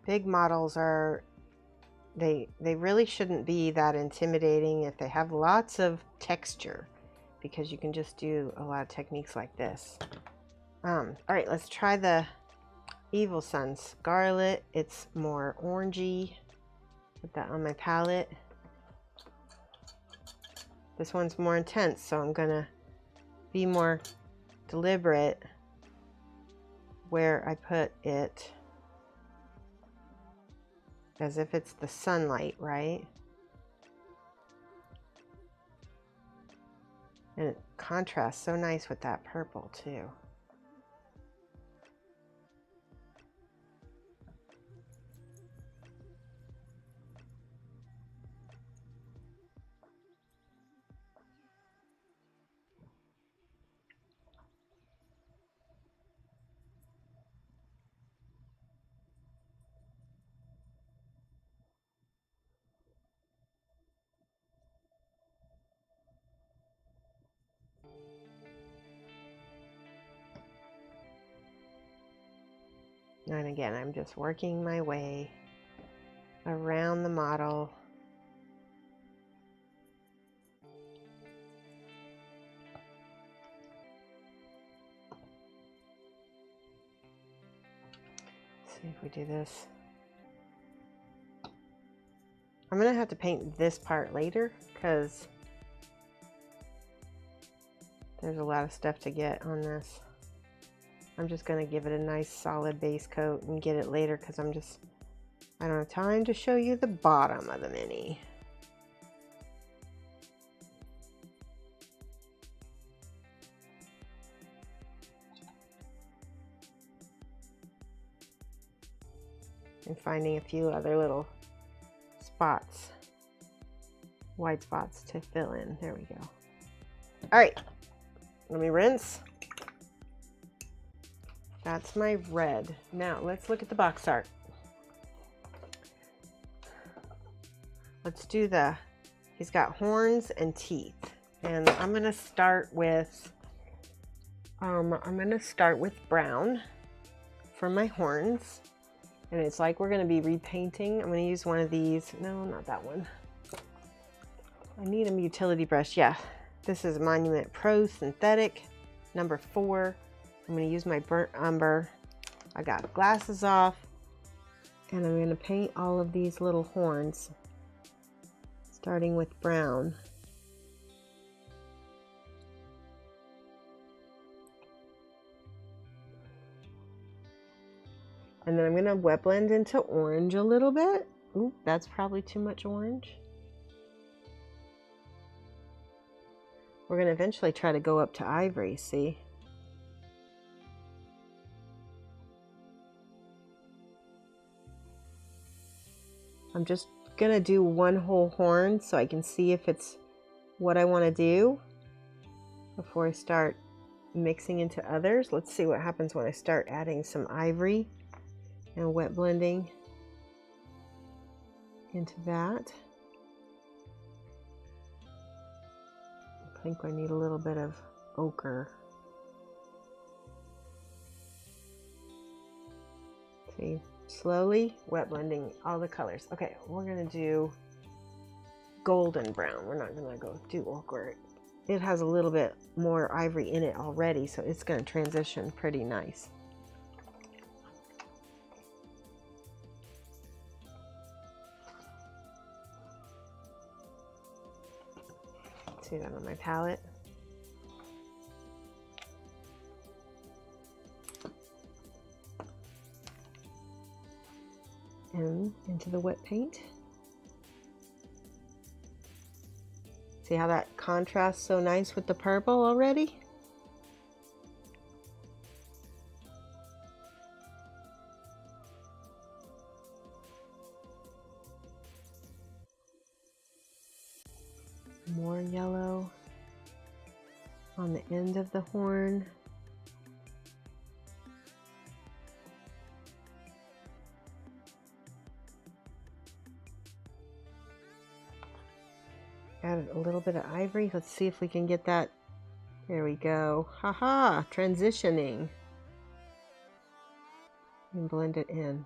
Speaker 2: Big models are, they really shouldn't be that intimidating if they have lots of texture, because you can just do a lot of techniques like this. All right, let's try the Evil Sun Scarlet. It's more orangey. Put that on my palette. This one's more intense, so I'm gonna be more deliberate where I put it, as if it's the sunlight, right? And it contrasts so nice with that purple too. And again, I'm just working my way around the model. Let's see if we do this. I'm gonna have to paint this part later because there's a lot of stuff to get on this. I'm just going to give it a nice solid base coat and get it later because I don't have time to show you the bottom of the mini. And finding a few other little spots, white spots to fill in. There we go. All right, let me rinse. That's my red. Now let's look at the box art. Let's do he's got horns and teeth. And I'm gonna start with brown for my horns. And it's like we're gonna be repainting. I'm gonna use one of these. No, not that one. I need a utility brush. Yeah, this is Monument Pro Synthetic, number 4. I'm going to use my burnt umber. I got glasses off. And I'm going to paint all of these little horns, starting with brown. And then I'm going to wet blend into orange a little bit. Ooh, that's probably too much orange. We're going to eventually try to go up to ivory, see? I'm just going to do one whole horn so I can see if it's what I want to do before I start mixing into others. Let's see what happens when I start adding some ivory and wet blending into that. I think I need a little bit of ochre. See, slowly wet blending all the colors. Okay, we're gonna do golden brown. We're not gonna go do ochre. It has a little bit more ivory in it already, so it's gonna transition pretty nice. See that on my palette. And into the wet paint. See how that contrasts so nice with the purple already? More yellow on the end of the horn. Add a little bit of ivory. Let's see if we can get that. There we go. Haha, transitioning. And blend it in.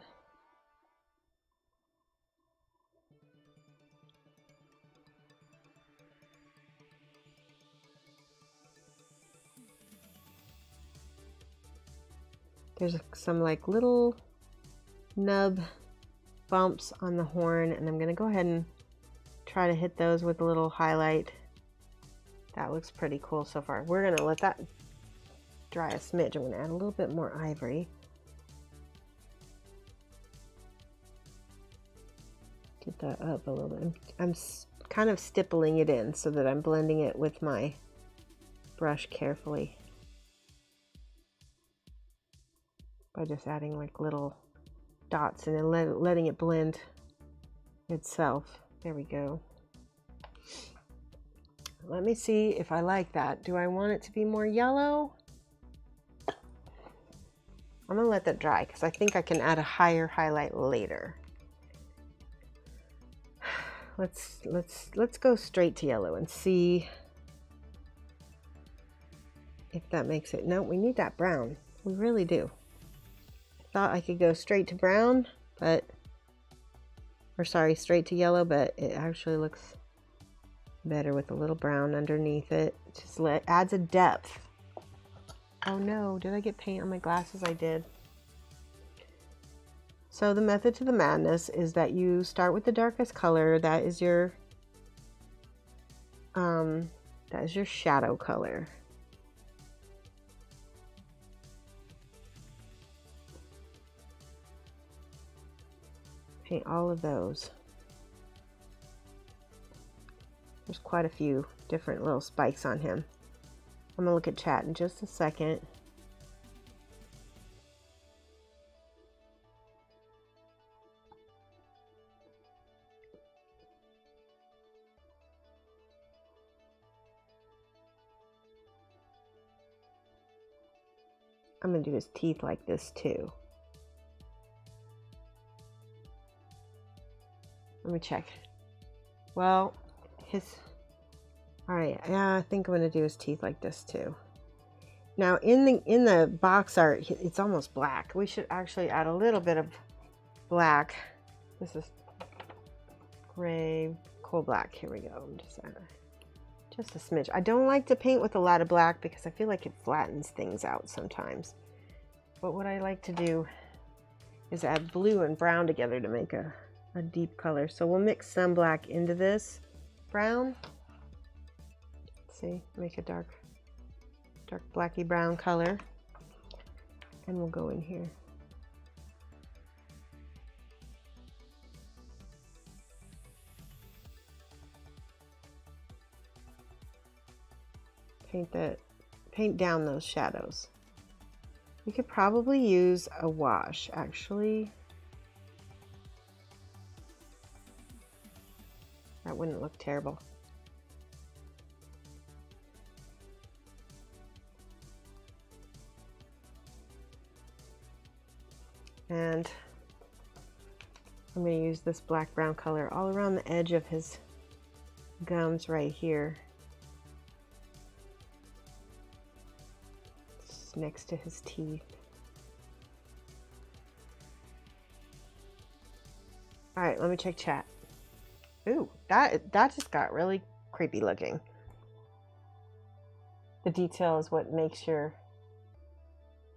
Speaker 2: There's some like little nub bumps on the horn, and I'm going to go ahead and try to hit those with a little highlight. That looks pretty cool so far. We're going to let that dry a smidge. I'm going to add a little bit more ivory. Get that up a little bit. I'm kind of stippling it in so that I'm blending it with my brush carefully. By just adding like little dots and then letting it blend itself. There we go. Let me see if I like that. Do I want it to be more yellow? I'm gonna let that dry because I think I can add a higher highlight later. Let's go straight to yellow and see if that makes it. No, we need that brown. We really do. Thought I could go straight to brown, but, or sorry, straight to yellow, but it actually looks better with a little brown underneath it. Just adds a depth. Oh no, did I get paint on my glasses? I did. So the method to the madness is that you start with the darkest color. That is your shadow color. Paint all of those. There's quite a few different little spikes on him. I'm gonna look at chat in just a second. I'm gonna do his teeth like this too. Let me check. Well, all right, yeah, I think I'm gonna do his teeth like this too. Now in the box art, it's almost black. We should actually add a little bit of black. This is gray, coal black. Here we go. Just a smidge. I don't like to paint with a lot of black because I feel like it flattens things out sometimes. But what I like to do is add blue and brown together to make a deep color. So we'll mix some black into this brown. See, make a dark blacky brown color. And we'll go in here. Paint down those shadows. You could probably use a wash, actually. That wouldn't look terrible. And I'm going to use this black brown color all around the edge of his gums right here. Just next to his teeth. All right, let me check chat. Ooh, that just got really creepy looking. The detail is what makes your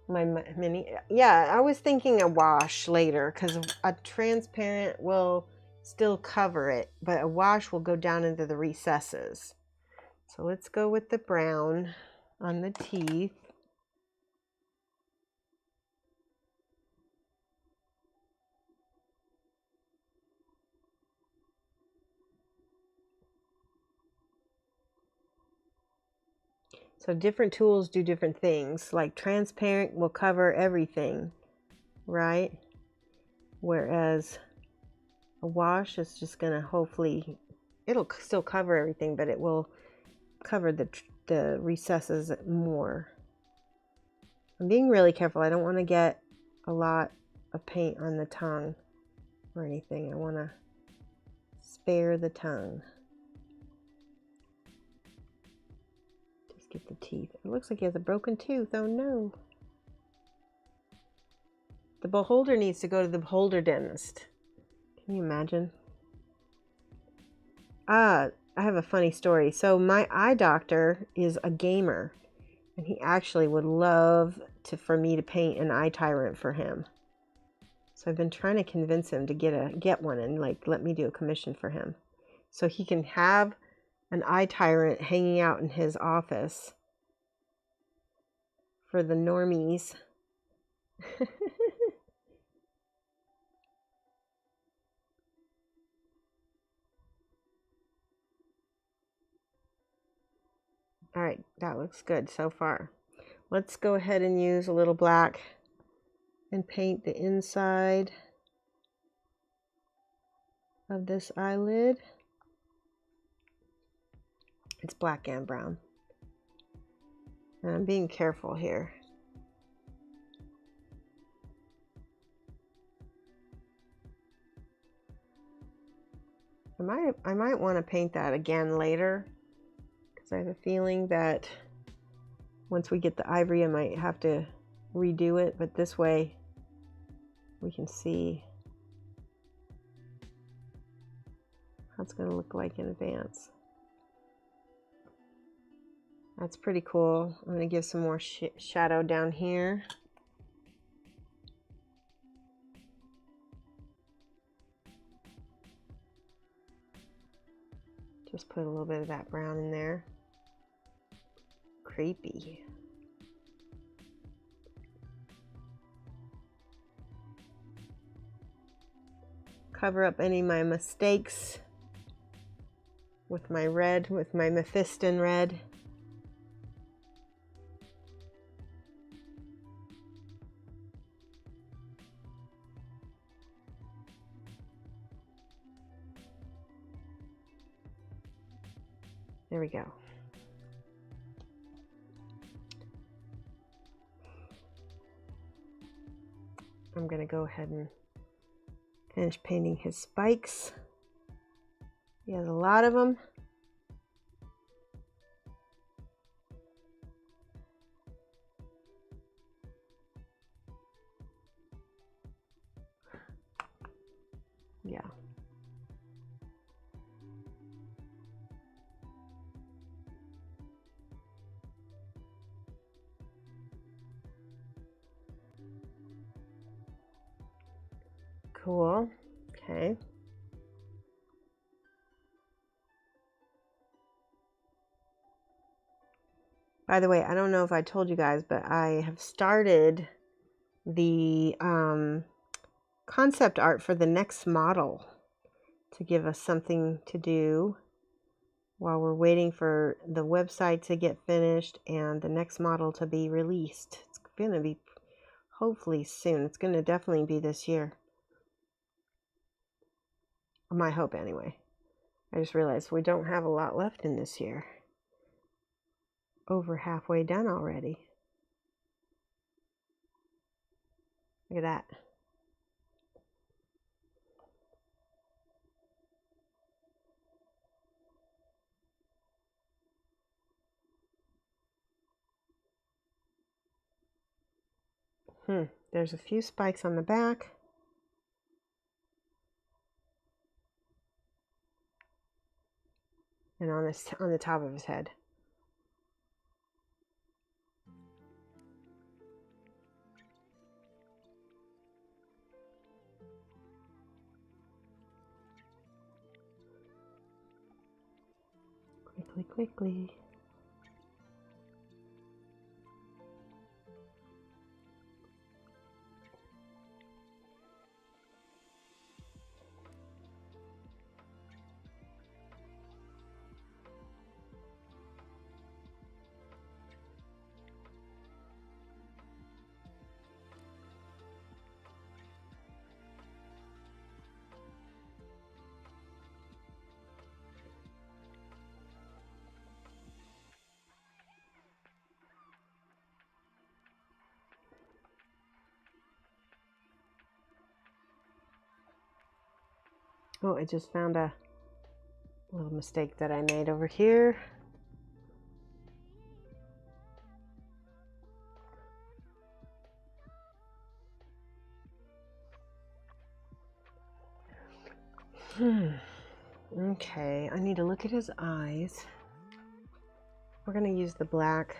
Speaker 2: mini. Yeah, I was thinking a wash later because a transparent will still cover it, but a wash will go down into the recesses. So let's go with the brown on the teeth. So different tools do different things. Like transparent will cover everything, right? Whereas a wash is just gonna hopefully, it'll still cover everything, but it will cover the recesses more. I'm being really careful. I don't want to get a lot of paint on the tongue or anything. I want to spare the tongue. Get the teeth. It looks like he has a broken tooth. Oh no. The beholder needs to go to the beholder dentist. Can you imagine? I have a funny story. So my eye doctor is a gamer, and he actually would love for me to paint an Eye Tyrant for him. So I've been trying to convince him to get one and like let me do a commission for him, so he can have an Eye Tyrant hanging out in his office for the normies. All right, that looks good so far. Let's go ahead and use a little black and paint the inside of this eyelid. It's black and brown. And I'm being careful here. I might want to paint that again later, because I have a feeling that once we get the ivory I might have to redo it, but this way we can see how it's going to look like in advance. That's pretty cool. I'm going to give some more shadow down here. Just put a little bit of that brown in there. Creepy. Cover up any of my mistakes with my red, with my Mephiston Red. There we go. I'm going to go ahead and finish painting his spikes. He has a lot of them. Yeah. Cool. Okay. By the way, I don't know if I told you guys, but I have started the concept art for the next model to give us something to do while we're waiting for the website to get finished and the next model to be released. It's going to be hopefully soon. It's going to definitely be this year. My hope anyway. I just realized we don't have a lot left in this year. Over halfway done already. Look at that. There's a few spikes on the back. And on the top of his head. Quickly. Oh, I just found a little mistake that I made over here. Okay, I need to look at his eyes. We're going to use the black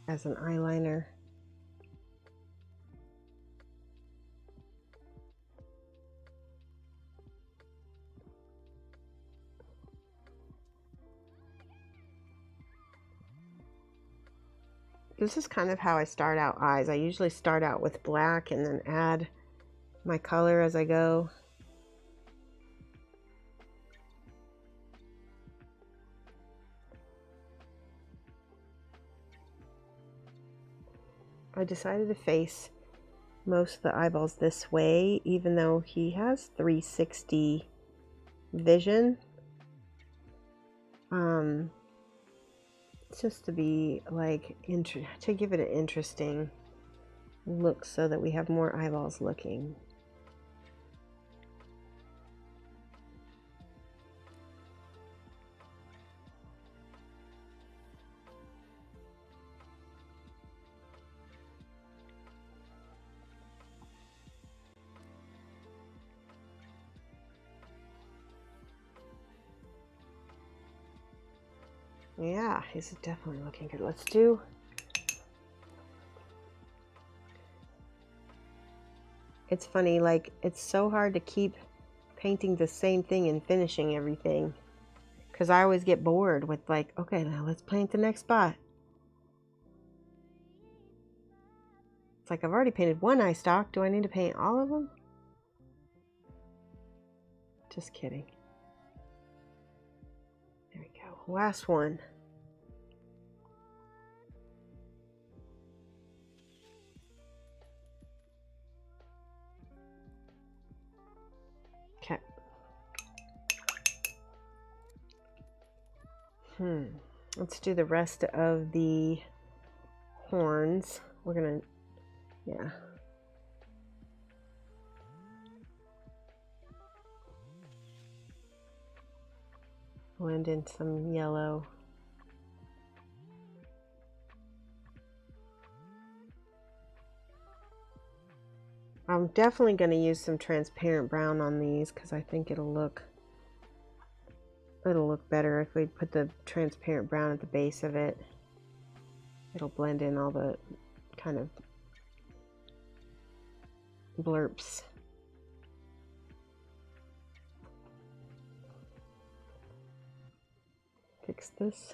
Speaker 2: as an eyeliner. This is kind of how I start out eyes. I usually start out with black and then add my color as I go. I decided to face most of the eyeballs this way, even though he has 360 vision. Just to be like, to give it an interesting look so that we have more eyeballs looking. Yeah, he's definitely looking good. Let's do it's funny, like it's so hard to keep painting the same thing and finishing everything because I always get bored with like, okay, now let's paint the next spot. It's like I've already painted one eye stalk. Do I need to paint all of them? Just kidding. There we go. Last one. Okay. Let's do the rest of the horns. We're gonna, yeah. Blend in some yellow. I'm definitely going to use some transparent brown on these because I think it'll look better if we put the transparent brown at the base of it. It'll blend in all the kind of blurps. fix this.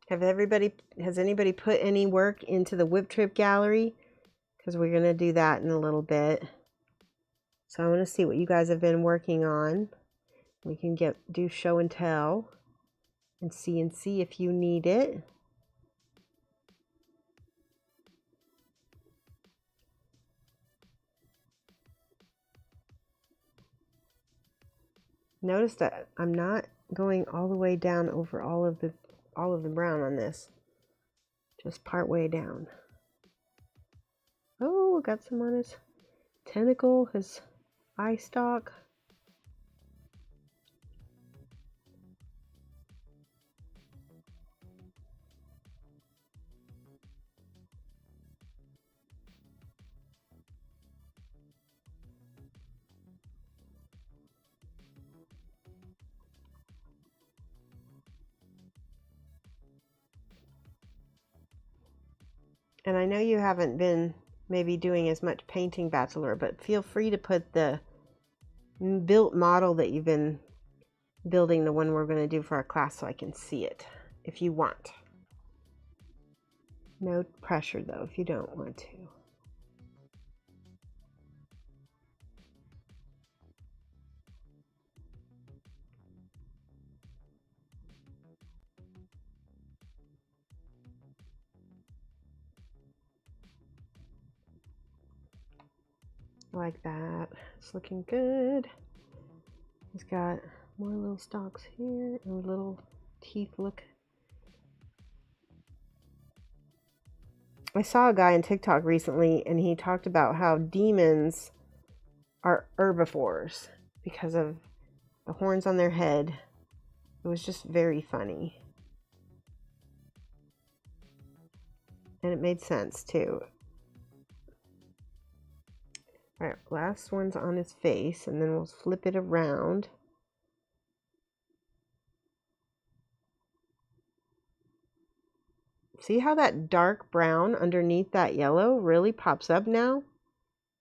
Speaker 2: Has anybody put any work into the Whip Trip gallery? Because we're going to do that in a little bit. So I want to see what you guys have been working on. We can do show and tell and see if you need it. Notice that I'm not going all the way down over all of the brown on this. Just part way down. Oh, got some on his tentacle, his eye stalk. And I know you haven't been maybe doing as much painting, Bachelor, but feel free to put the built model that you've been building, the one we're going to do for our class, so I can see it if you want. No pressure though if you don't want to. Like that. It's looking good. He's got more little stalks here and little teeth. Look. I saw a guy on TikTok recently and he talked about how demons are herbivores because of the horns on their head. It was just very funny. And it made sense too. All right, last one's on his face, and then we'll flip it around. See how that dark brown underneath that yellow really pops up now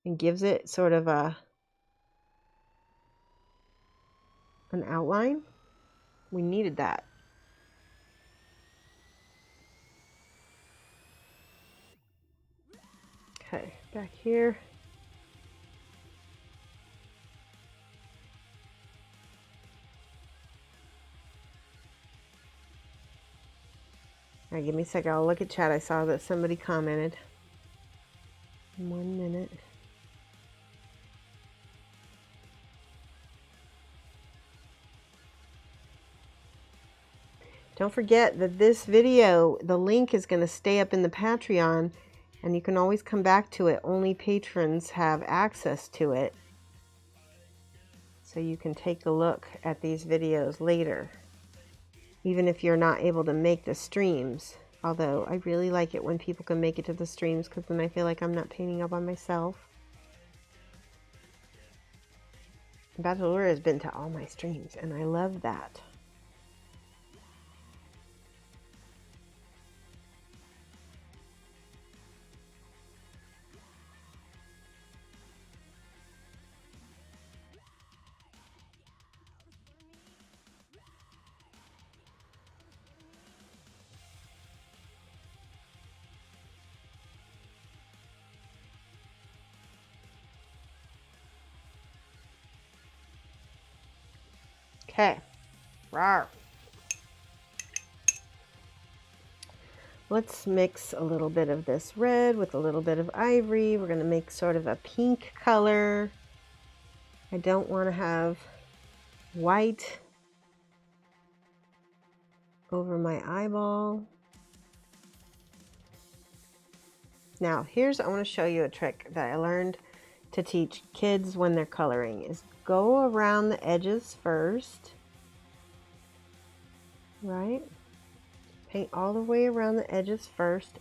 Speaker 2: and gives it sort of an outline? We needed that. Okay, back here. All right, give me a second. I'll look at chat. I saw that somebody commented. 1 minute. Don't forget that this video, the link is going to stay up in the Patreon, and you can always come back to it. Only patrons have access to it. So you can take a look at these videos later, even if you're not able to make the streams. Although I really like it when people can make it to the streams, because then I feel like I'm not painting all by myself. Bachelor has been to all my streams, and I love that. Okay. Rawr. Let's mix a little bit of this red with a little bit of ivory. We're going to make sort of a pink color. I don't want to have white over my eyeball. Now, I want to show you a trick that I learned to teach kids when they're coloring is go around the edges first, right? Paint all the way around the edges first,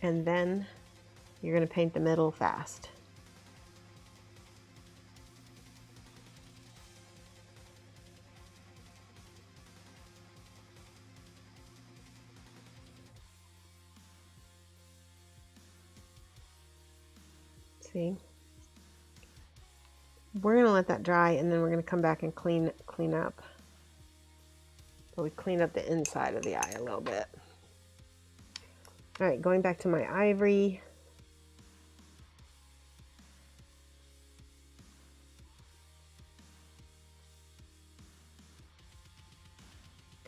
Speaker 2: and then you're going to paint the middle fast. See? We're going to let that dry, and then we're going to come back and clean up. So we clean up the inside of the eye a little bit. All right, going back to my ivory.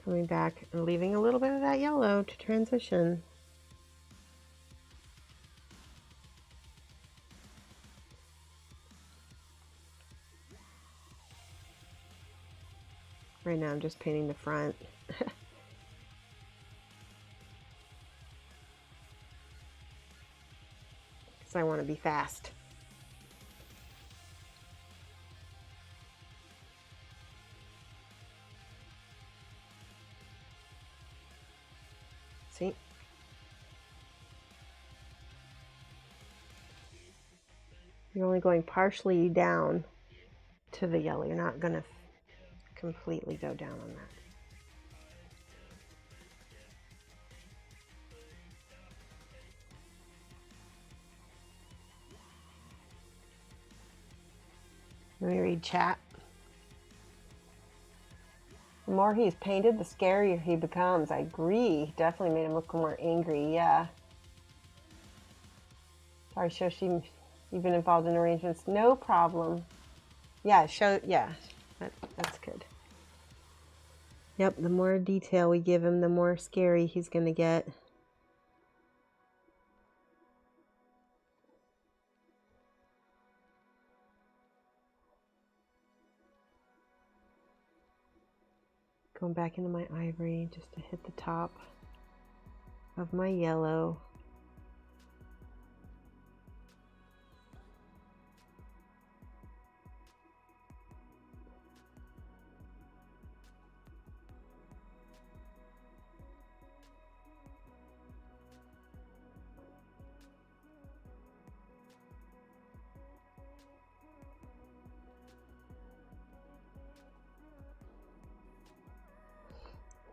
Speaker 2: Coming back and leaving a little bit of that yellow to transition. Right now I'm just painting the front. Because I want to be fast. See? You're only going partially down to the yellow. You're not going to completely go down on that. Let me read chat. The more he's painted, the scarier he becomes. I agree. Definitely made him look more angry. Yeah. Sorry, Shoshie, you've been involved in arrangements. No problem. Yeah, that's good. Yep, the more detail we give him, the more scary he's going to get. Going back into my ivory just to hit the top of my yellow.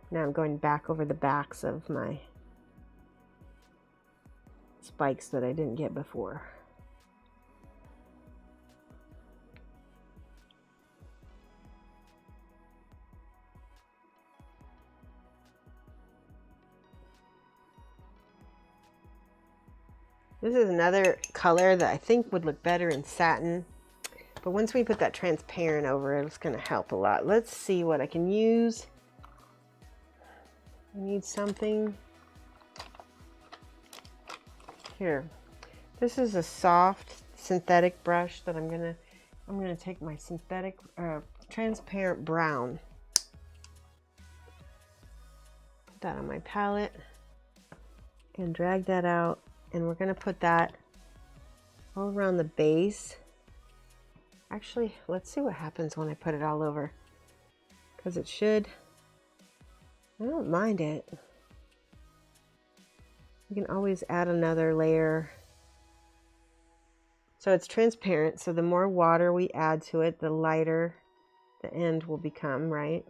Speaker 2: Now I'm going back over the backs of my spikes that I didn't get before. This is another color that I think would look better in satin, but once we put that transparent over it, it's going to help a lot. Let's see what I can use. I need something. Here. This is a soft synthetic brush that I'm gonna take my synthetic transparent brown. Put that on my palette and drag that out, and we're gonna put that all around the base. Actually, let's see what happens when I put it all over, because it should. I don't mind it. You can always add another layer. So it's transparent, so the more water we add to it, the lighter the end will become, right?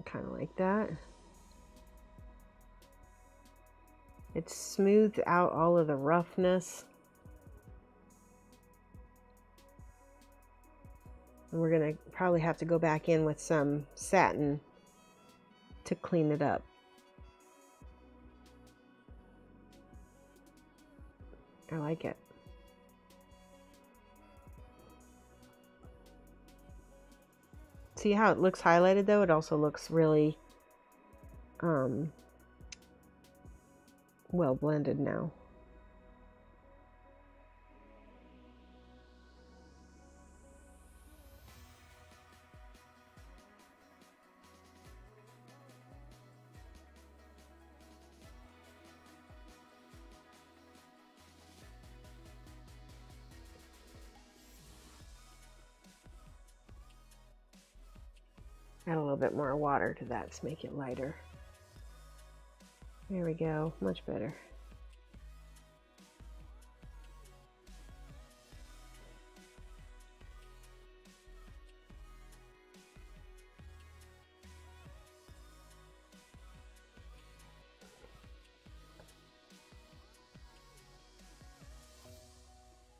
Speaker 2: Kind of like that. It smoothed out all of the roughness. And we're going to probably have to go back in with some satin to clean it up. I like it. See how it looks highlighted though? It also looks really well blended now. Add a little bit more water to that to make it lighter. There we go, much better.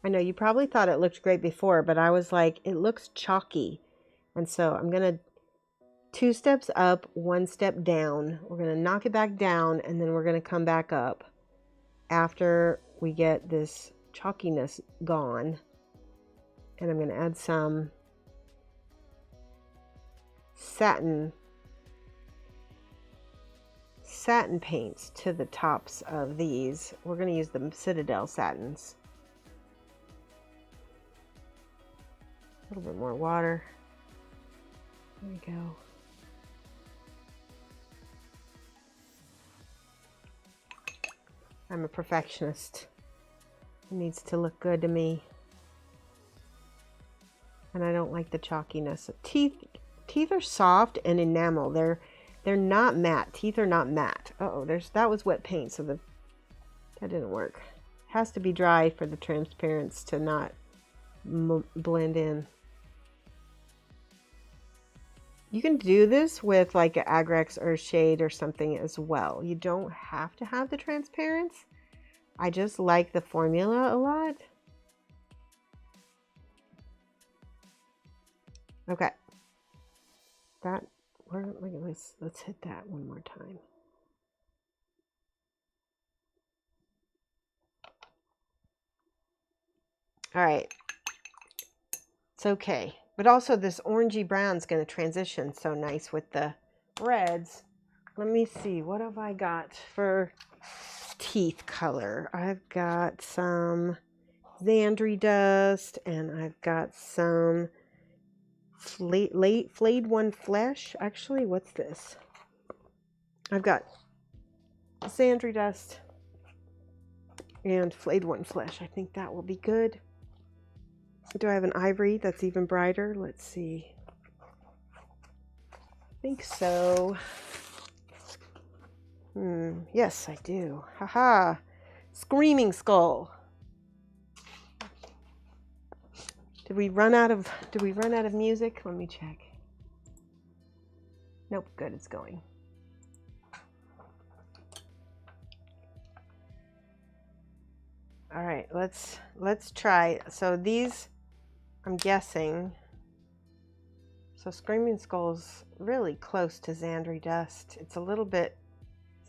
Speaker 2: I know you probably thought it looked great before, but I was like, it looks chalky. And so I'm going to 2 steps up, 1 step down. We're going to knock it back down, and then we're going to come back up after we get this chalkiness gone. And I'm going to add some satin paints to the tops of these. We're going to use the Citadel satins. A little bit more water. There we go. I'm a perfectionist. It needs to look good to me. And I don't like the chalkiness. Teeth are soft and enamel. They're not matte. Teeth are not matte. Uh-oh, that was wet paint, so that didn't work. It has to be dry for the transparency to not blend in. You can do this with like an Agrex or a shade or something as well. You don't have to have the transparency. I just like the formula a lot. Okay. Let's hit that one more time. All right. It's okay. But also this orangey brown is going to transition so nice with the reds. Let me see. What have I got for teeth color? I've got some Xandri dust, and I've got some flayed one flesh. Actually, what's this? I've got Xandri dust and flayed one flesh. I think that will be good. Do I have an ivory that's even brighter? Let's see. I think so. Yes, I do. Haha. Screaming Skull. Did we run out of music? Let me check. Nope, good, it's going. All right, let's try. So these, I'm guessing. So Screaming Skull's really close to Xandri Dust. It's a little bit,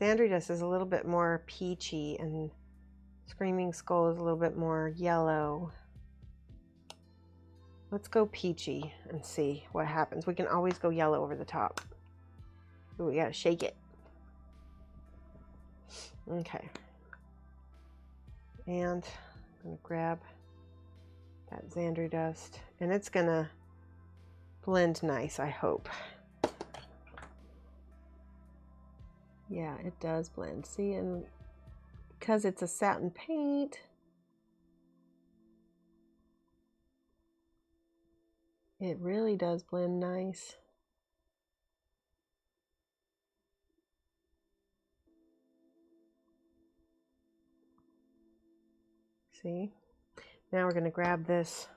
Speaker 2: Xandri Dust is a little bit more peachy, and Screaming Skull is a little bit more yellow. Let's go peachy and see what happens. We can always go yellow over the top. Ooh, we gotta shake it. Okay. And I'm gonna grab that Xandri Dust, and it's gonna blend nice, I hope. Yeah, it does blend. See, and because it's a satin paint, it really does blend nice. See? Now we're going to grab this.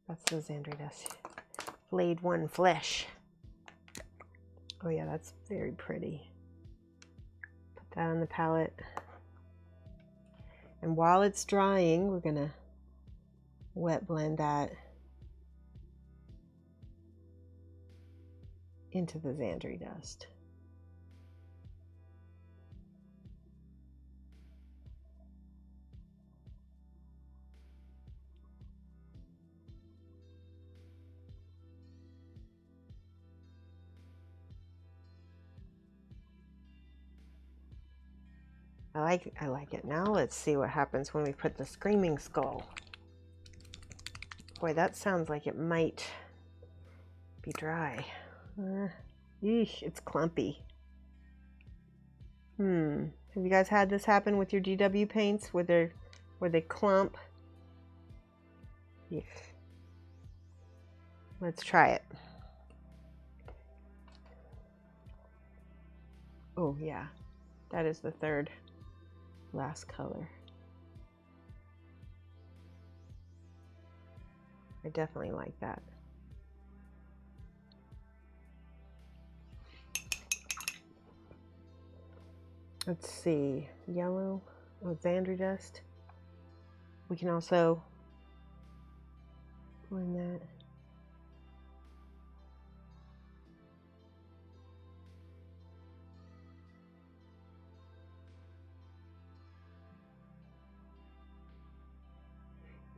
Speaker 2: That's the Xandri Dust. Flayed one flesh. Oh yeah, that's very pretty. Put that on the palette. And while it's drying, we're going to wet blend that into the Xandri Dust. I like it. Now let's see what happens when we put the Screaming Skull. Boy, that sounds like it might be dry. Eesh, it's clumpy. Have you guys had this happen with your GW paints where they clump? Eesh. Let's try it. Oh yeah, that is the third last color. I definitely like that. Let's see, yellow, oh, Xandri Dust. We can also blend that.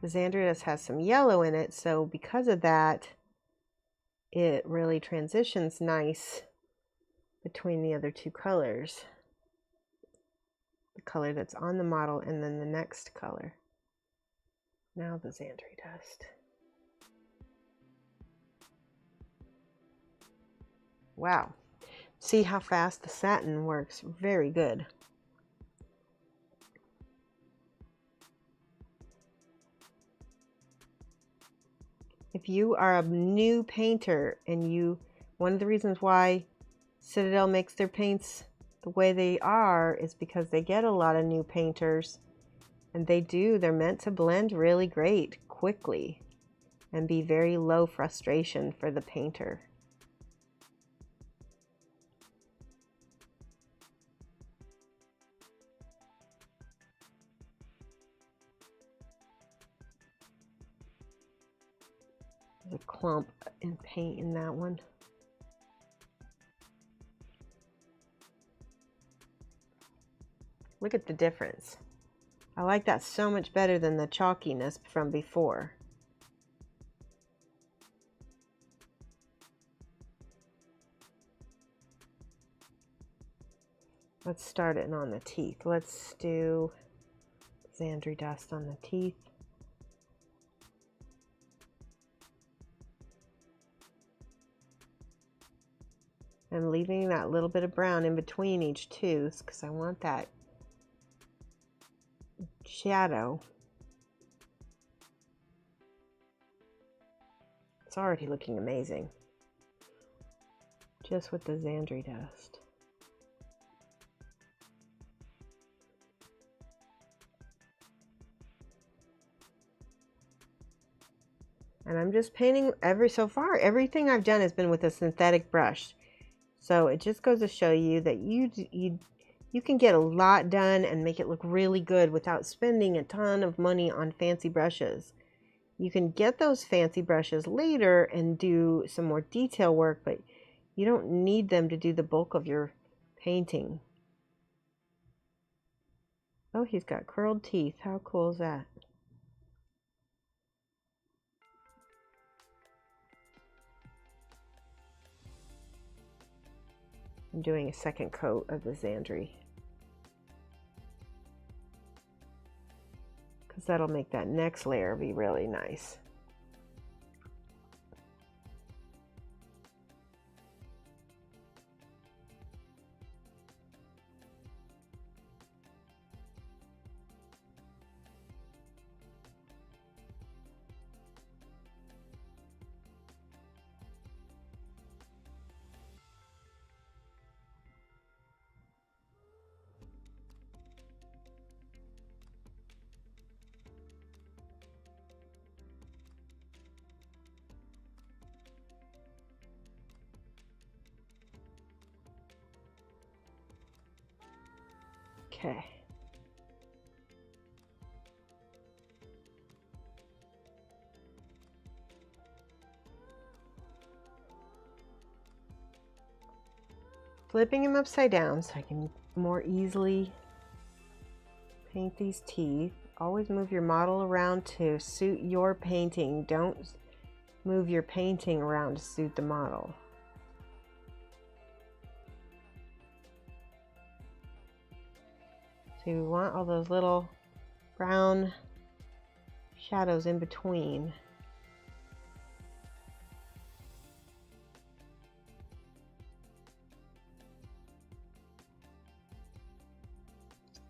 Speaker 2: The Xandri dust has some yellow in it, so because of that, it really transitions nice between the other two colors. The color that's on the model and then the next color. Now the Xandri dust. Wow. See how fast the satin works? Very good. If you are a new painter and one of the reasons why Citadel makes their paints the way they are is because they get a lot of new painters, and they're meant to blend really great quickly and be very low frustration for the painter. There's a clump in paint in that one. Look at the difference. I like that so much better than the chalkiness from before. Let's start it on the teeth. Let's do Xandri dust on the teeth. I'm leaving that little bit of brown in between each tooth because I want that shadow. It's already looking amazing just with the Xandri dust. And I'm just painting so far everything I've done has been with a synthetic brush. So it just goes to show you that you can get a lot done and make it look really good without spending a ton of money on fancy brushes. You can get those fancy brushes later and do some more detail work, but you don't need them to do the bulk of your painting. Oh, he's got curled teeth. How cool is that? I'm doing a second coat of the Xandri because that'll make that next layer be really nice. Okay. Flipping him upside down so I can more easily paint these teeth. Always move your model around to suit your painting. Don't move your painting around to suit the model. So you want all those little brown shadows in between.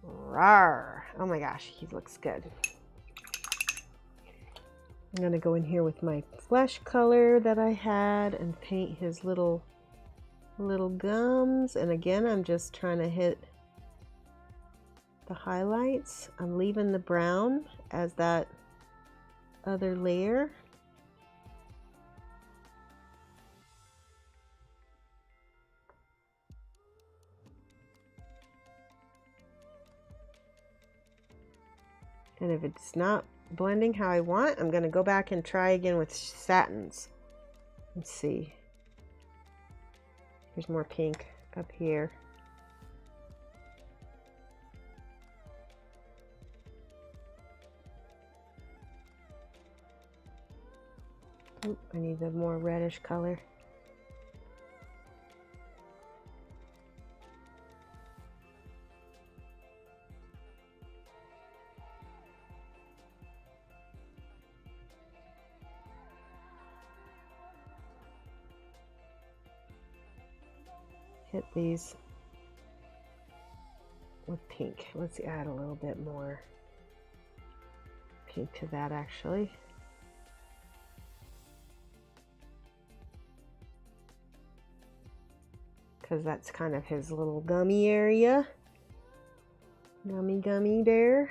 Speaker 2: Rawr. Oh my gosh, he looks good. I'm gonna go in here with my flesh color that I had and paint his little gums. And again, I'm just trying to hit the highlights. I'm leaving the brown as that other layer. And if it's not blending how I want, I'm going to go back and try again with satins. Let's see. There's more pink up here. Oop, I need the more reddish color. Hit these with pink. Let's add a little bit more pink to that actually. Because that's kind of his little gummy area. Gummy there.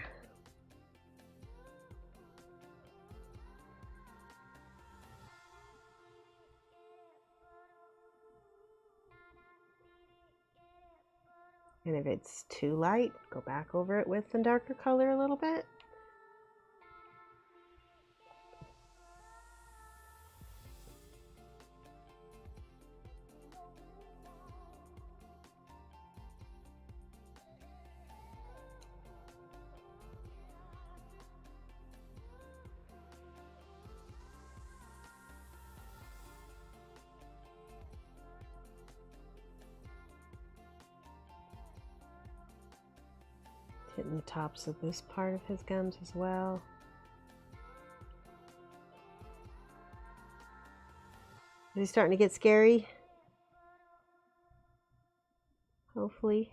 Speaker 2: And if it's too light, go back over it with the darker color a little bit. Hitting the tops of this part of his gums as well. Is he starting to get scary? Hopefully.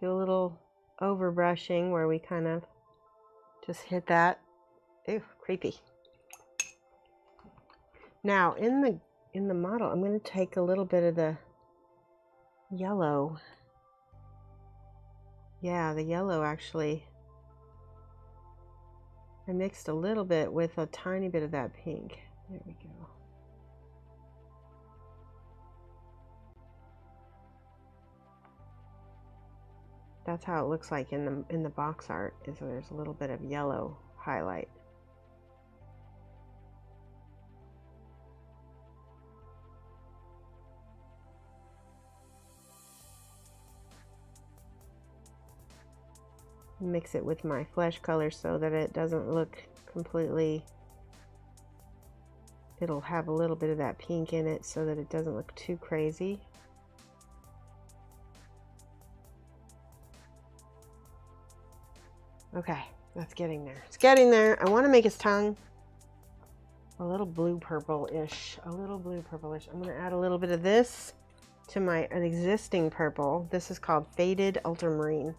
Speaker 2: Do a little over brushing where we kind of just hit that. Ew, creepy. Now in the model, I'm going to take a little bit of the yellow. Yeah, the yellow actually. I mixed a little bit with a tiny bit of that pink. There we go. That's how it looks like in the box art, is there's a little bit of yellow highlight. Mix it with my flesh color so that it doesn't look completely, it'll have a little bit of that pink in it so that it doesn't look too crazy. Okay, that's getting there. It's getting there. I want to make his tongue a little blue purple-ish, I'm going to add a little bit of this to an existing purple. This is called Faded Ultramarine.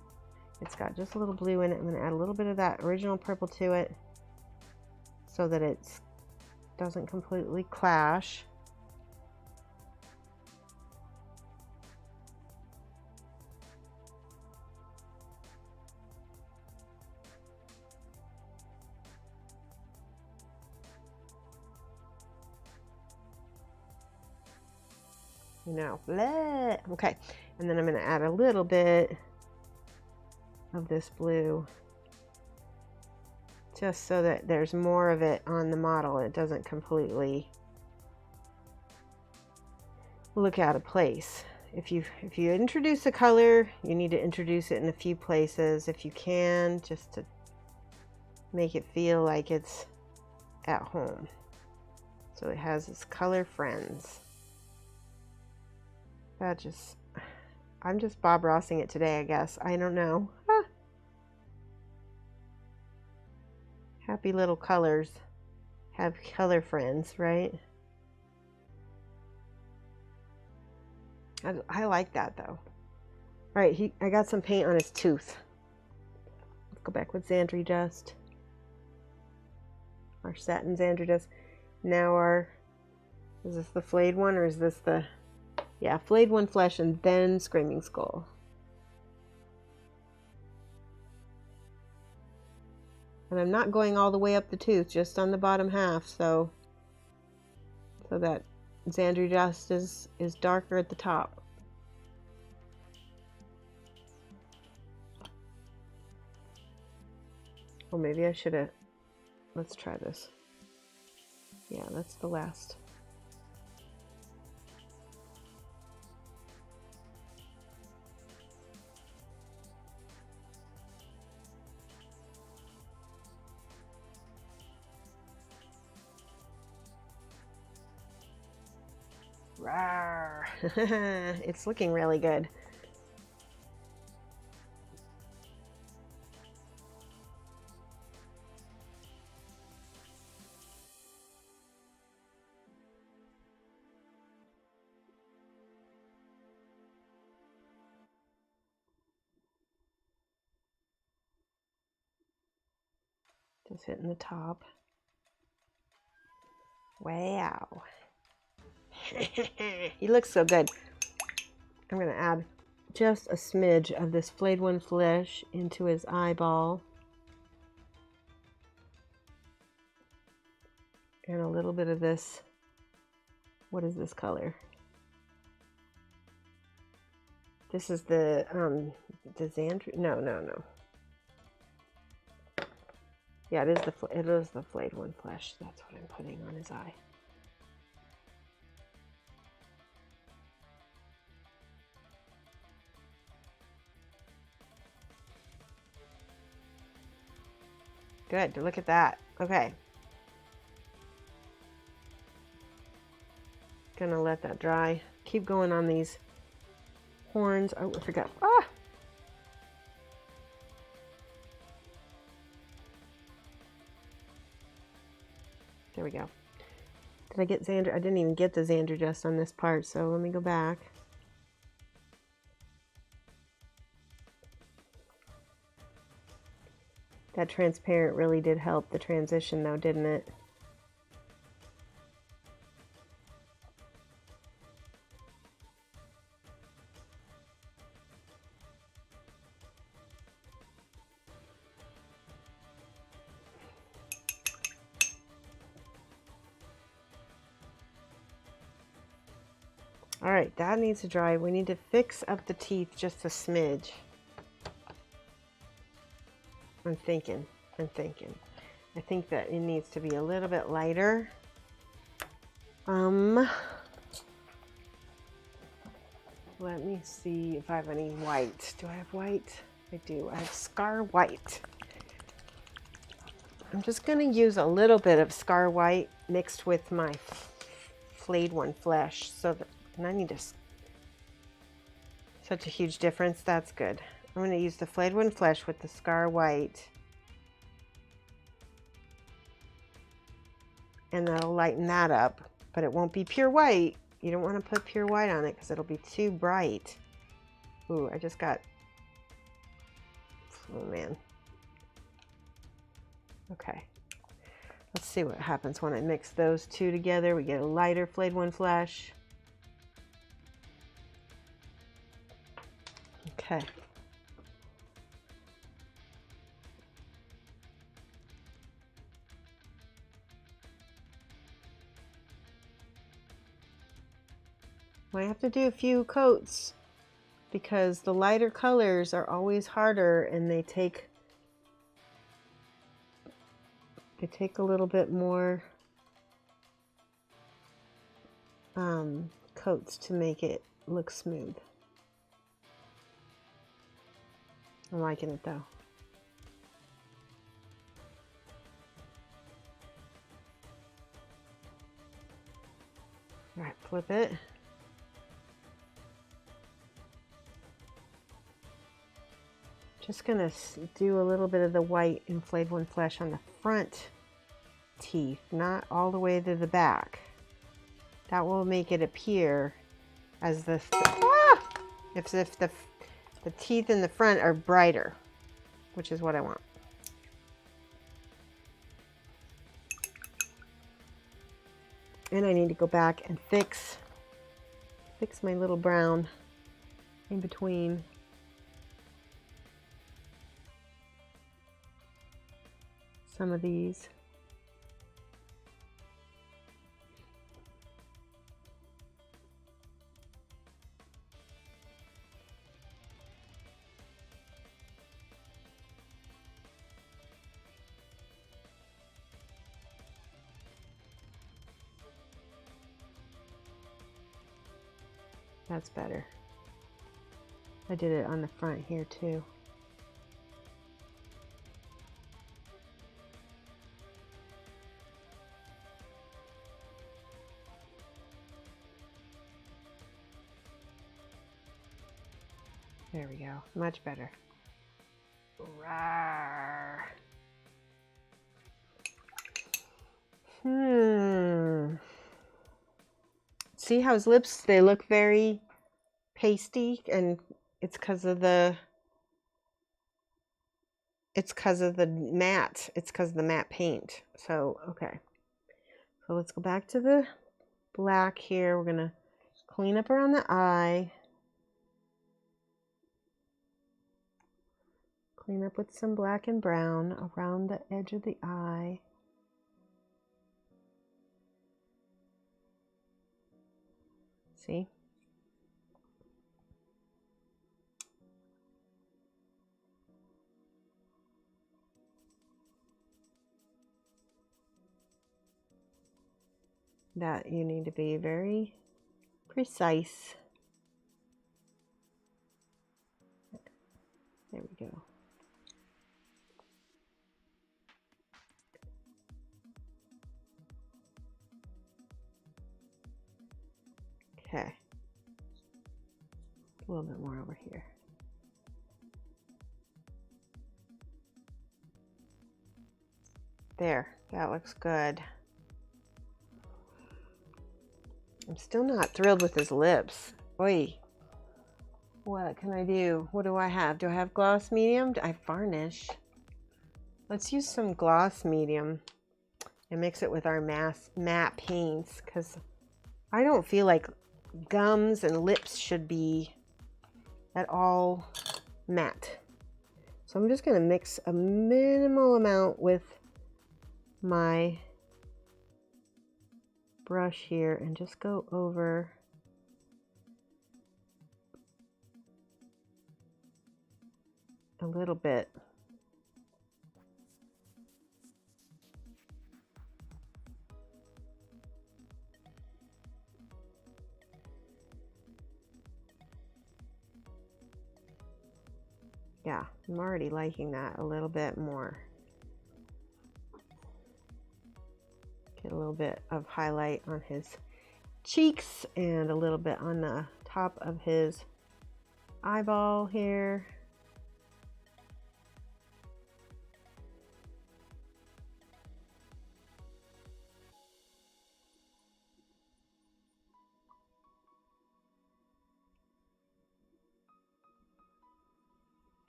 Speaker 2: It's got just a little blue in it. I'm going to add a little bit of that original purple to it so that it doesn't completely clash. Now, okay, and then I'm going to add a little bit of this blue just so that there's more of it on the model. It doesn't completely look out of place. If you introduce a color, you need to introduce it in a few places if you can, just to make it feel like it's at home. So it has its color friends. I'm just Bob Rossing it today, I guess. I don't know. Ah. Happy little colors have color friends, right? I like that though. All right, I got some paint on his tooth. Let's go back with Xandri Dust. Our satin Xandri Dust. Now is this the flayed one or is this the... Yeah, flayed one flesh and then Screaming Skull. And I'm not going all the way up the tooth, just on the bottom half, so that Xandri Dust is darker at the top. maybe I should have, let's try this. Yeah, that's the last. Rawr. It's looking really good. Just hitting the top. Wow. He looks so good. I'm going to add just a smidge of this flayed one flesh into his eyeball. And a little bit of this. What is this color? This is the Xandri. No. Yeah, it is the flayed one flesh. That's what I'm putting on his eye. Good, look at that. Okay. Gonna let that dry. Keep going on these horns. Oh, I forgot. Ah! There we go. Did I get Xandri? I didn't even get the Xandri dust on this part, so let me go back. That transparent really did help the transition though, didn't it? All right, that needs to dry. We need to fix up the teeth just a smidge. I'm thinking. I think that it needs to be a little bit lighter. Let me see if I have any white. Do I have white? I do. I have Scar White. I'm just going to use a little bit of Scar White mixed with my flayed one flesh. So that, and I need to, such a huge difference. That's good. I'm going to use the flayed one flesh with the Scar White. And that'll lighten that up, but it won't be pure white. You don't want to put pure white on it because it'll be too bright. Ooh, I just got, oh man. Okay, let's see what happens when I mix those two together. We get a lighter flayed one flesh. Okay. I have to do a few coats because the lighter colors are always harder and they take a little bit more coats to make it look smooth. I'm liking it though. All right, flip it. Just gonna do a little bit of the white and flayed one flesh on the front teeth, not all the way to the back. That will make it appear as if the teeth in the front are brighter, which is what I want. And I need to go back and fix my little brown in between. Some of these. That's better. I did it on the front here too. There we go. Much better. Rawr. See how his lips, they look very pasty, and it's because of the matte. It's because of the matte paint. So, okay. So let's go back to the black here. We're going to clean up around the eye. Clean up with some black and brown around the edge of the eye. See? That you need to be very precise. There we go. Okay. A little bit more over here. There, that looks good. I'm still not thrilled with his lips. Oy. What can I do? What do I have? Do I have gloss medium? I varnish. Let's use some gloss medium and mix it with our matte paints, because I don't feel like gums and lips should be at all matte. So I'm just going to mix a minimal amount with my brush here and just go over a little bit. Yeah, I'm already liking that a little bit more. Get a little bit of highlight on his cheeks and a little bit on the top of his eyeball here.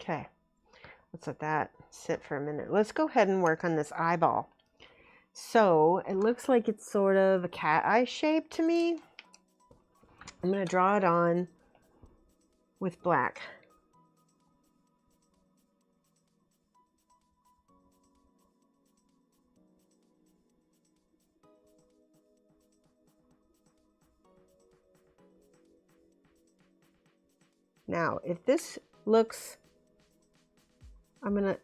Speaker 2: Okay, let's let that sit for a minute. Let's go ahead and work on this eyeball. So it looks like it's sort of a cat eye shape to me. I'm going to draw it on with black. Now, if this looks, I'm going to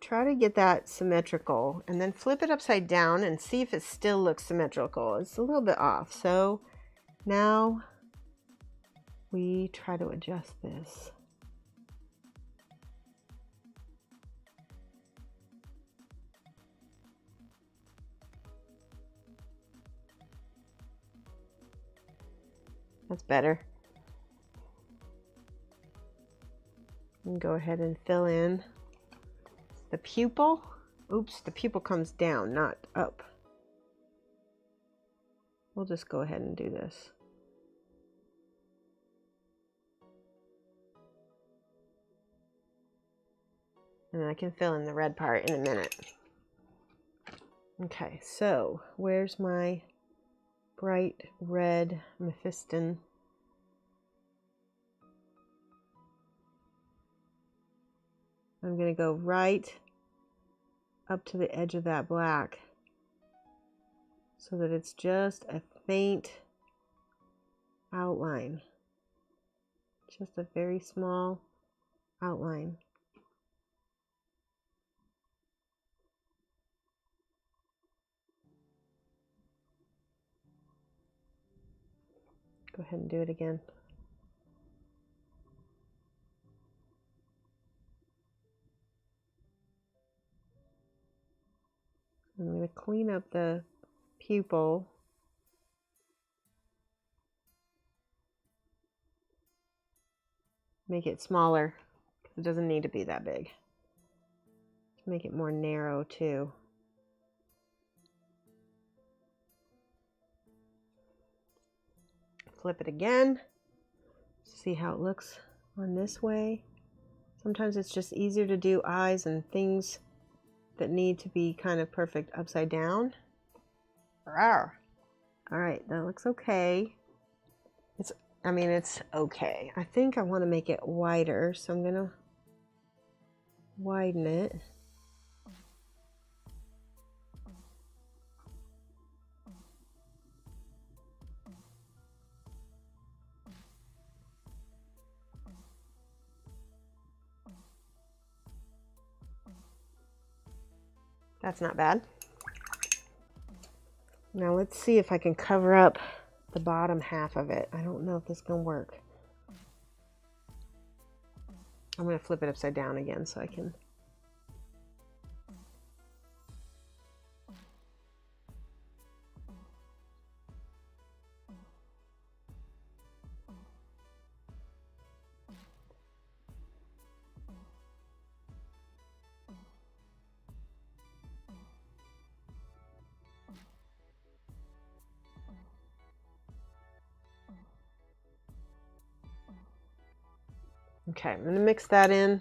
Speaker 2: try to get that symmetrical and then flip it upside down and see if it still looks symmetrical. It's a little bit off. So now we try to adjust this. That's better. And go ahead and fill in the pupil. Oops, the pupil comes down, not up. We'll just go ahead and do this. And I can fill in the red part in a minute. Okay, so where's my bright red Mephiston? I'm going to go right up to the edge of that black so that it's just a faint outline. Just a very small outline. Go ahead and do it again. I'm going to clean up the pupil. Make it smaller, because it doesn't need to be that big. Make it more narrow too. Flip it again. See how it looks on this way. Sometimes it's just easier to do eyes and things that need to be kind of perfect upside down. Rawr. All right, that looks okay. It's okay. I think I want to make it wider, so I'm gonna widen it. That's not bad. Now let's see if I can cover up the bottom half of it. I don't know if this can work. I'm going to flip it upside down again so I can. Okay, I'm going to mix that in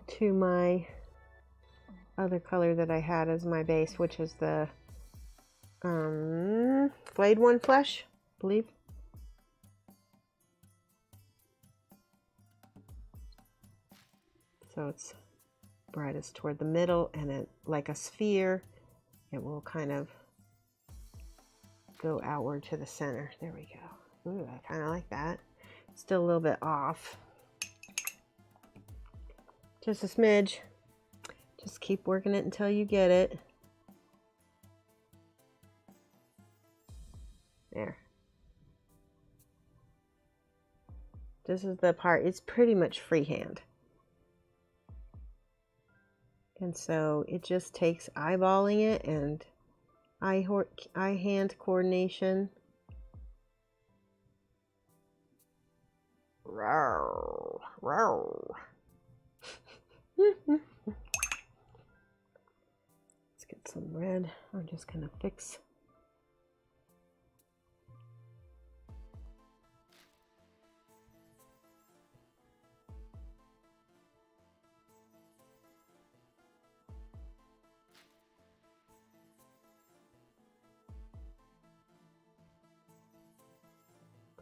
Speaker 2: to my other color that I had as my base, which is the Flayed One Flesh, I believe. So it's brightest toward the middle, and it, like a sphere, it will kind of go outward to the center. There we go. Ooh, I kind of like that. Still a little bit off. Just a smidge. Just keep working it until you get it. There. This is the part, it's pretty much freehand. And so it just takes eyeballing it and eye-hand coordination. Row, row. Let's get some red. I'm just gonna fix.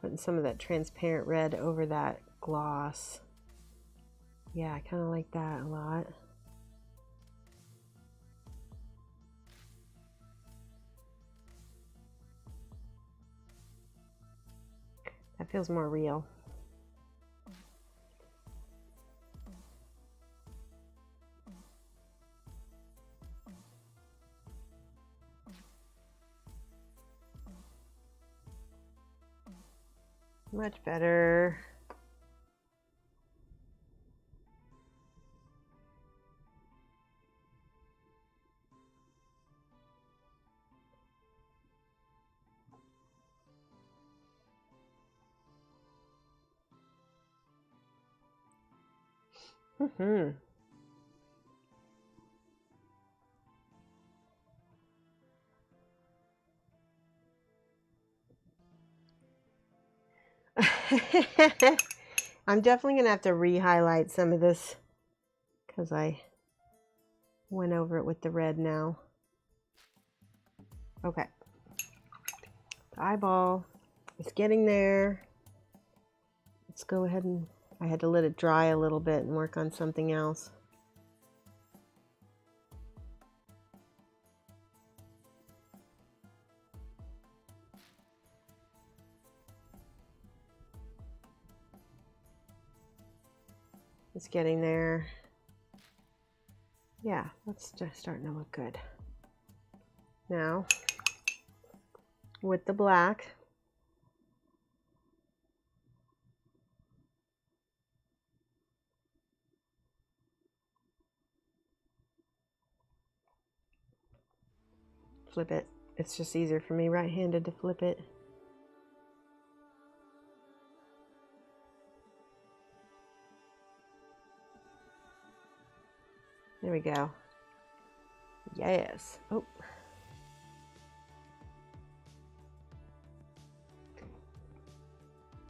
Speaker 2: Putting some of that transparent red over that gloss. Yeah, I kind of like that a lot. That feels more real. Much better. I'm definitely going to have to re-highlight some of this because I went over it with the red now. Okay. The eyeball is getting there. Let's go ahead and, I had to let it dry a little bit and work on something else. It's getting there. Yeah, that's just starting to look good. Now, with the black, flip it. It's just easier for me right-handed to flip it. There we go. Yes. Oh.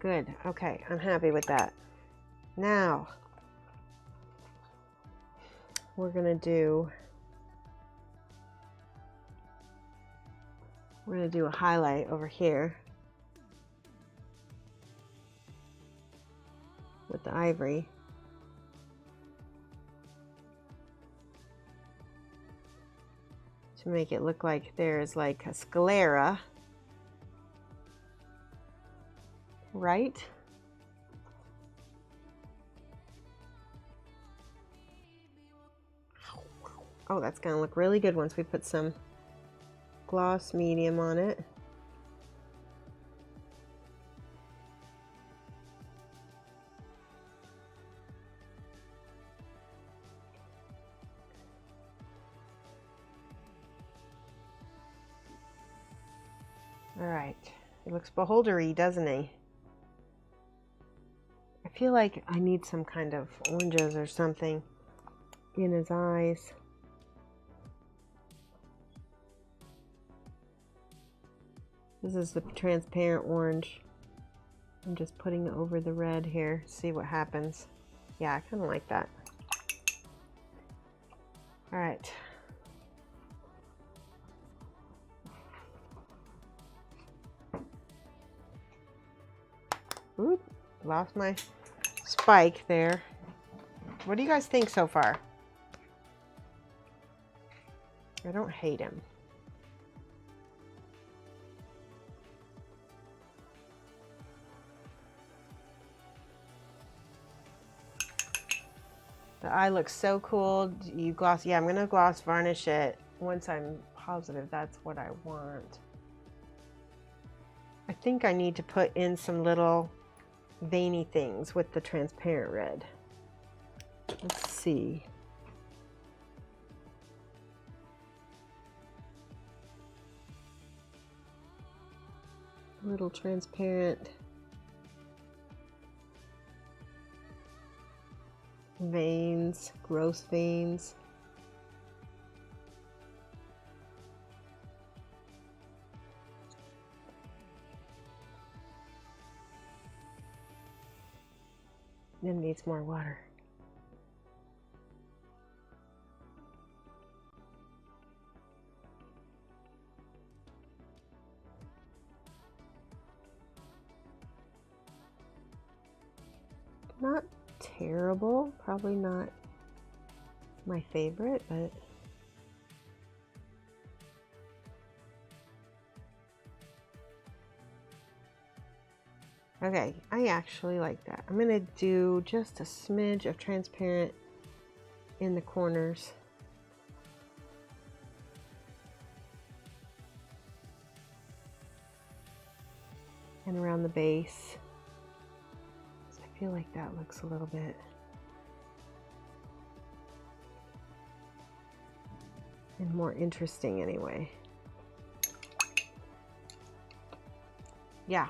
Speaker 2: Good. Okay, I'm happy with that. Now, we're gonna do a highlight over here with the ivory. To make it look like there's like a sclera, right? Oh, that's gonna look really good once we put some gloss medium on it. All right, he looks beholdery, doesn't he? I feel like I need some kind of oranges or something in his eyes. This is the transparent orange. I'm just putting it over the red here. See what happens. Yeah, I kind of like that. All right. Oop, lost my spike there. What do you guys think so far? I don't hate him. The eye looks so cool. You gloss, yeah, I'm gonna gloss varnish it once I'm positive that's what I want. I think I need to put in some little veiny things with the transparent red. Let's see. Little transparent veins, gross veins. Then needs more water. Not terrible, probably not my favorite, but okay, I actually like that. I'm gonna do just a smidge of transparent in the corners. And around the base. I feel like that looks a little bit and more interesting anyway. Yeah.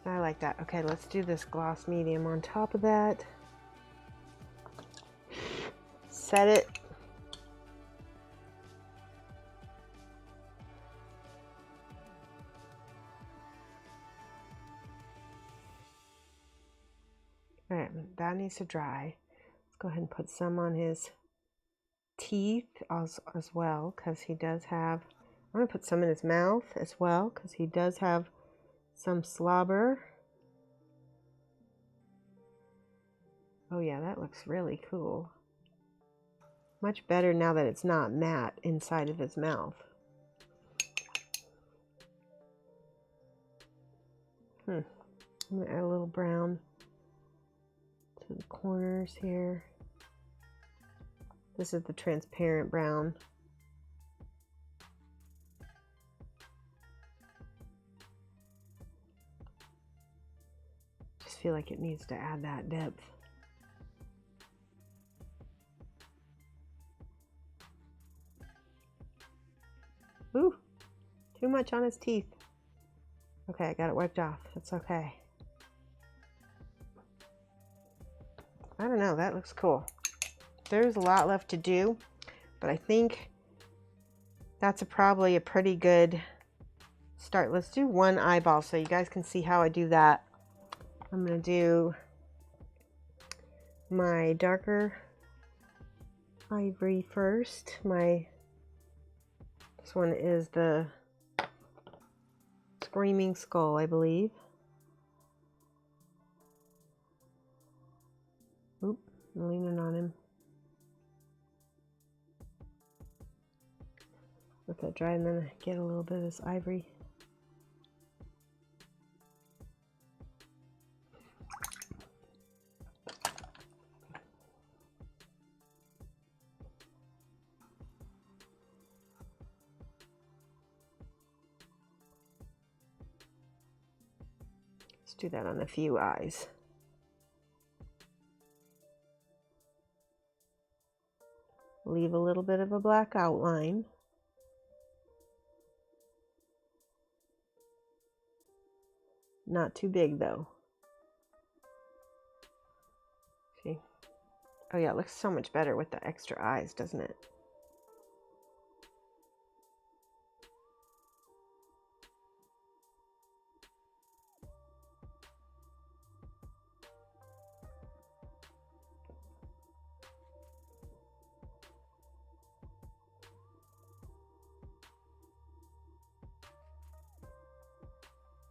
Speaker 2: I like that. Okay, let's do this gloss medium on top of that. Set it. All right, that needs to dry. Let's go ahead and put some on his teeth as well, because he does have, I'm going to put some in his mouth as well, because he does have some slobber. Oh yeah, that looks really cool. Much better now that it's not matte inside of his mouth. I'm going to add a little brown to the corners here. This is the transparent brown. feel like it needs to add that depth. Ooh, too much on his teeth. Okay, I got it wiped off. It's okay. I don't know, that looks cool. There's a lot left to do, but I think that's probably a pretty good start. Let's do one eyeball so you guys can see how I do that. I'm going to do my darker ivory first. This one is the Screaming Skull, I believe. Oop, I'm leaning on him. Let that dry and then get a little bit of this ivory. Let's do that on a few eyes. Leave a little bit of a black outline. Not too big though. See? Oh yeah, it looks so much better with the extra eyes, doesn't it?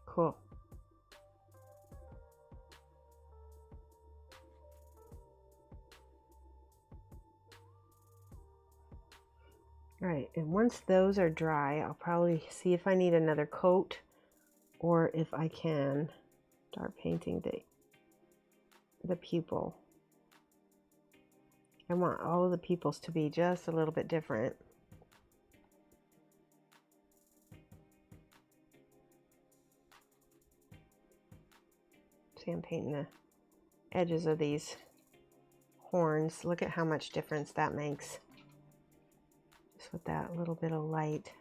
Speaker 2: Cool. All right, and once those are dry, I'll probably see if I need another coat or if I can start painting the pupil. I want all of the pupils to be just a little bit different. See, I'm painting the edges of these horns. Look at how much difference that makes. Just with that little bit of light.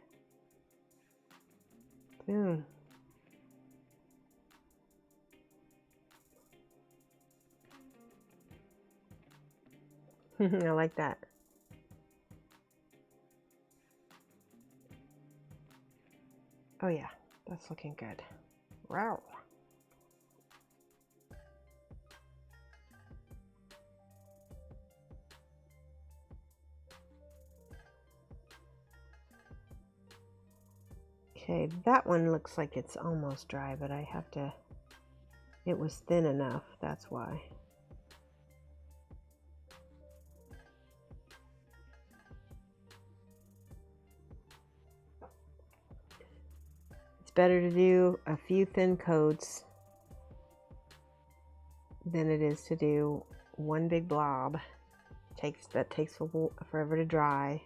Speaker 2: Boom. I like that. Oh yeah, that's looking good. Wow. Okay, that one looks like it's almost dry, but I have to, it was thin enough, that's why. It's better to do a few thin coats than it is to do one big blob. That takes forever to dry.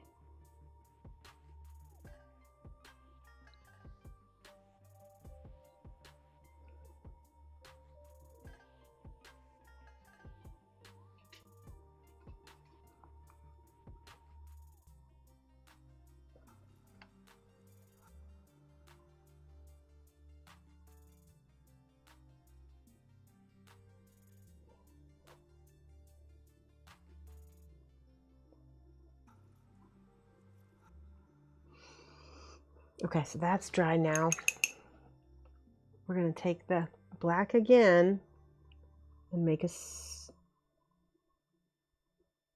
Speaker 2: Okay, so that's dry now. We're going to take the black again and make a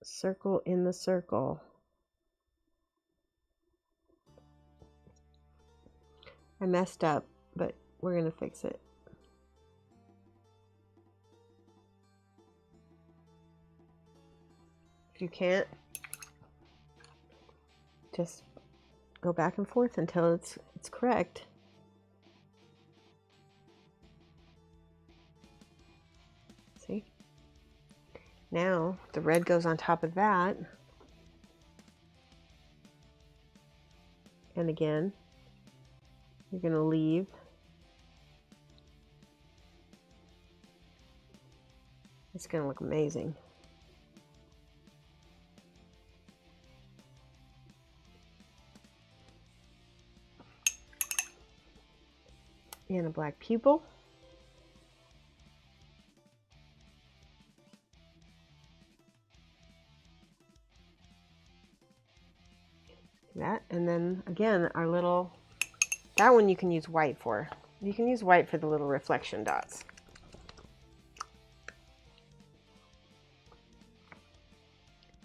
Speaker 2: circle in the circle. I messed up, but we're going to fix it. If you can't, just go back and forth until it's correct. See? Now the red goes on top of that. And again, you're going to leave It's going to look amazing. And a black pupil. That, and then again our little, that one you can use white for. You can use white for the little reflection dots.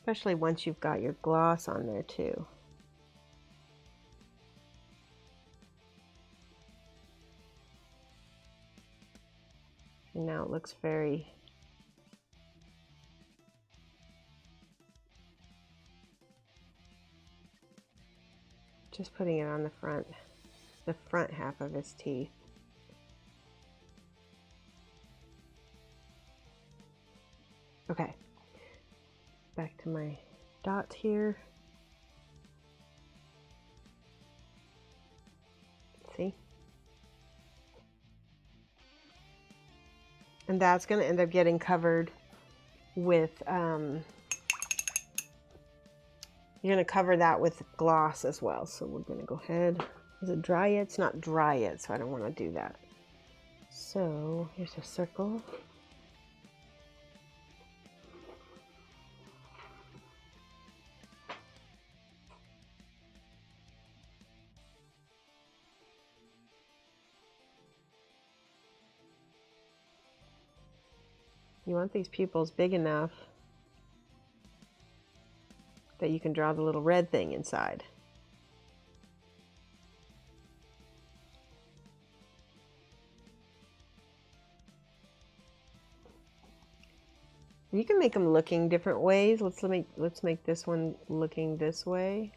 Speaker 2: Especially once you've got your gloss on there too. And now it looks very just putting it on the front half of his teeth. Okay, back to my dot here. See? And that's going to end up getting covered with, you're going to cover that with gloss as well. So we're going to go ahead. Is it dry yet? It's not dry yet, so I don't want to do that. So here's a circle. You want these pupils big enough that you can draw the little red thing inside. You can make them looking different ways. Let's make this one looking this way.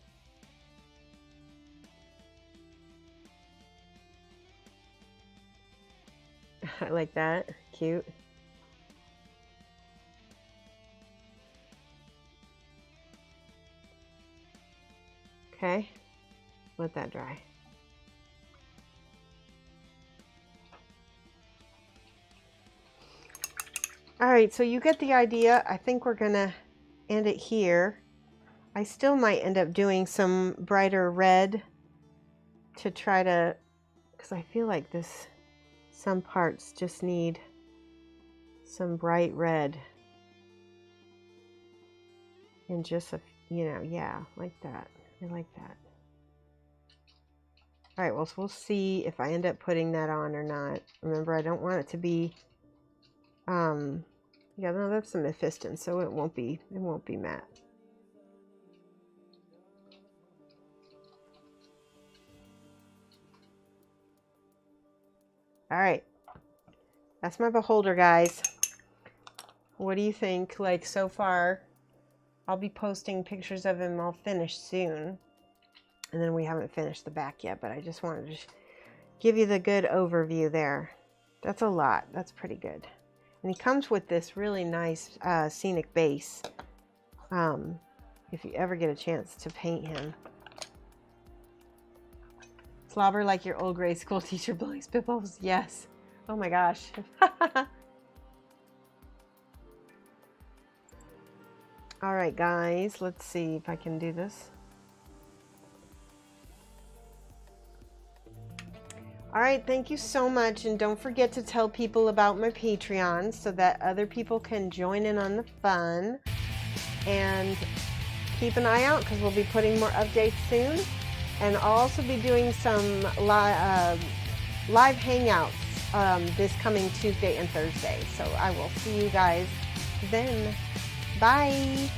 Speaker 2: I like that. Cute. Okay, let that dry. All right, so you get the idea. I think we're gonna end it here. I still might end up doing some brighter red to try to, because I feel like some parts just need some bright red. And just yeah, like that. I like that. All right, well, so we'll see if I end up putting that on or not. Remember, I don't want it to be, yeah, no, that's a Mephiston, so it won't be matte. All right, that's my beholder, guys. What do you think? Like, so far, I'll be posting pictures of him all finished soon. And then we haven't finished the back yet, but I just wanted to give you the good overview there. That's a lot. That's pretty good. And he comes with this really nice scenic base. If you ever get a chance to paint him. Slobber like your old grade school teacher blowing spitballs. Yes. Oh my gosh. All right, guys, let's see if I can do this. All right, thank you so much. And don't forget to tell people about my Patreon so that other people can join in on the fun. And keep an eye out because we'll be putting more updates soon. And I'll also be doing some live hangouts this coming Tuesday and Thursday. So I will see you guys then. Bye.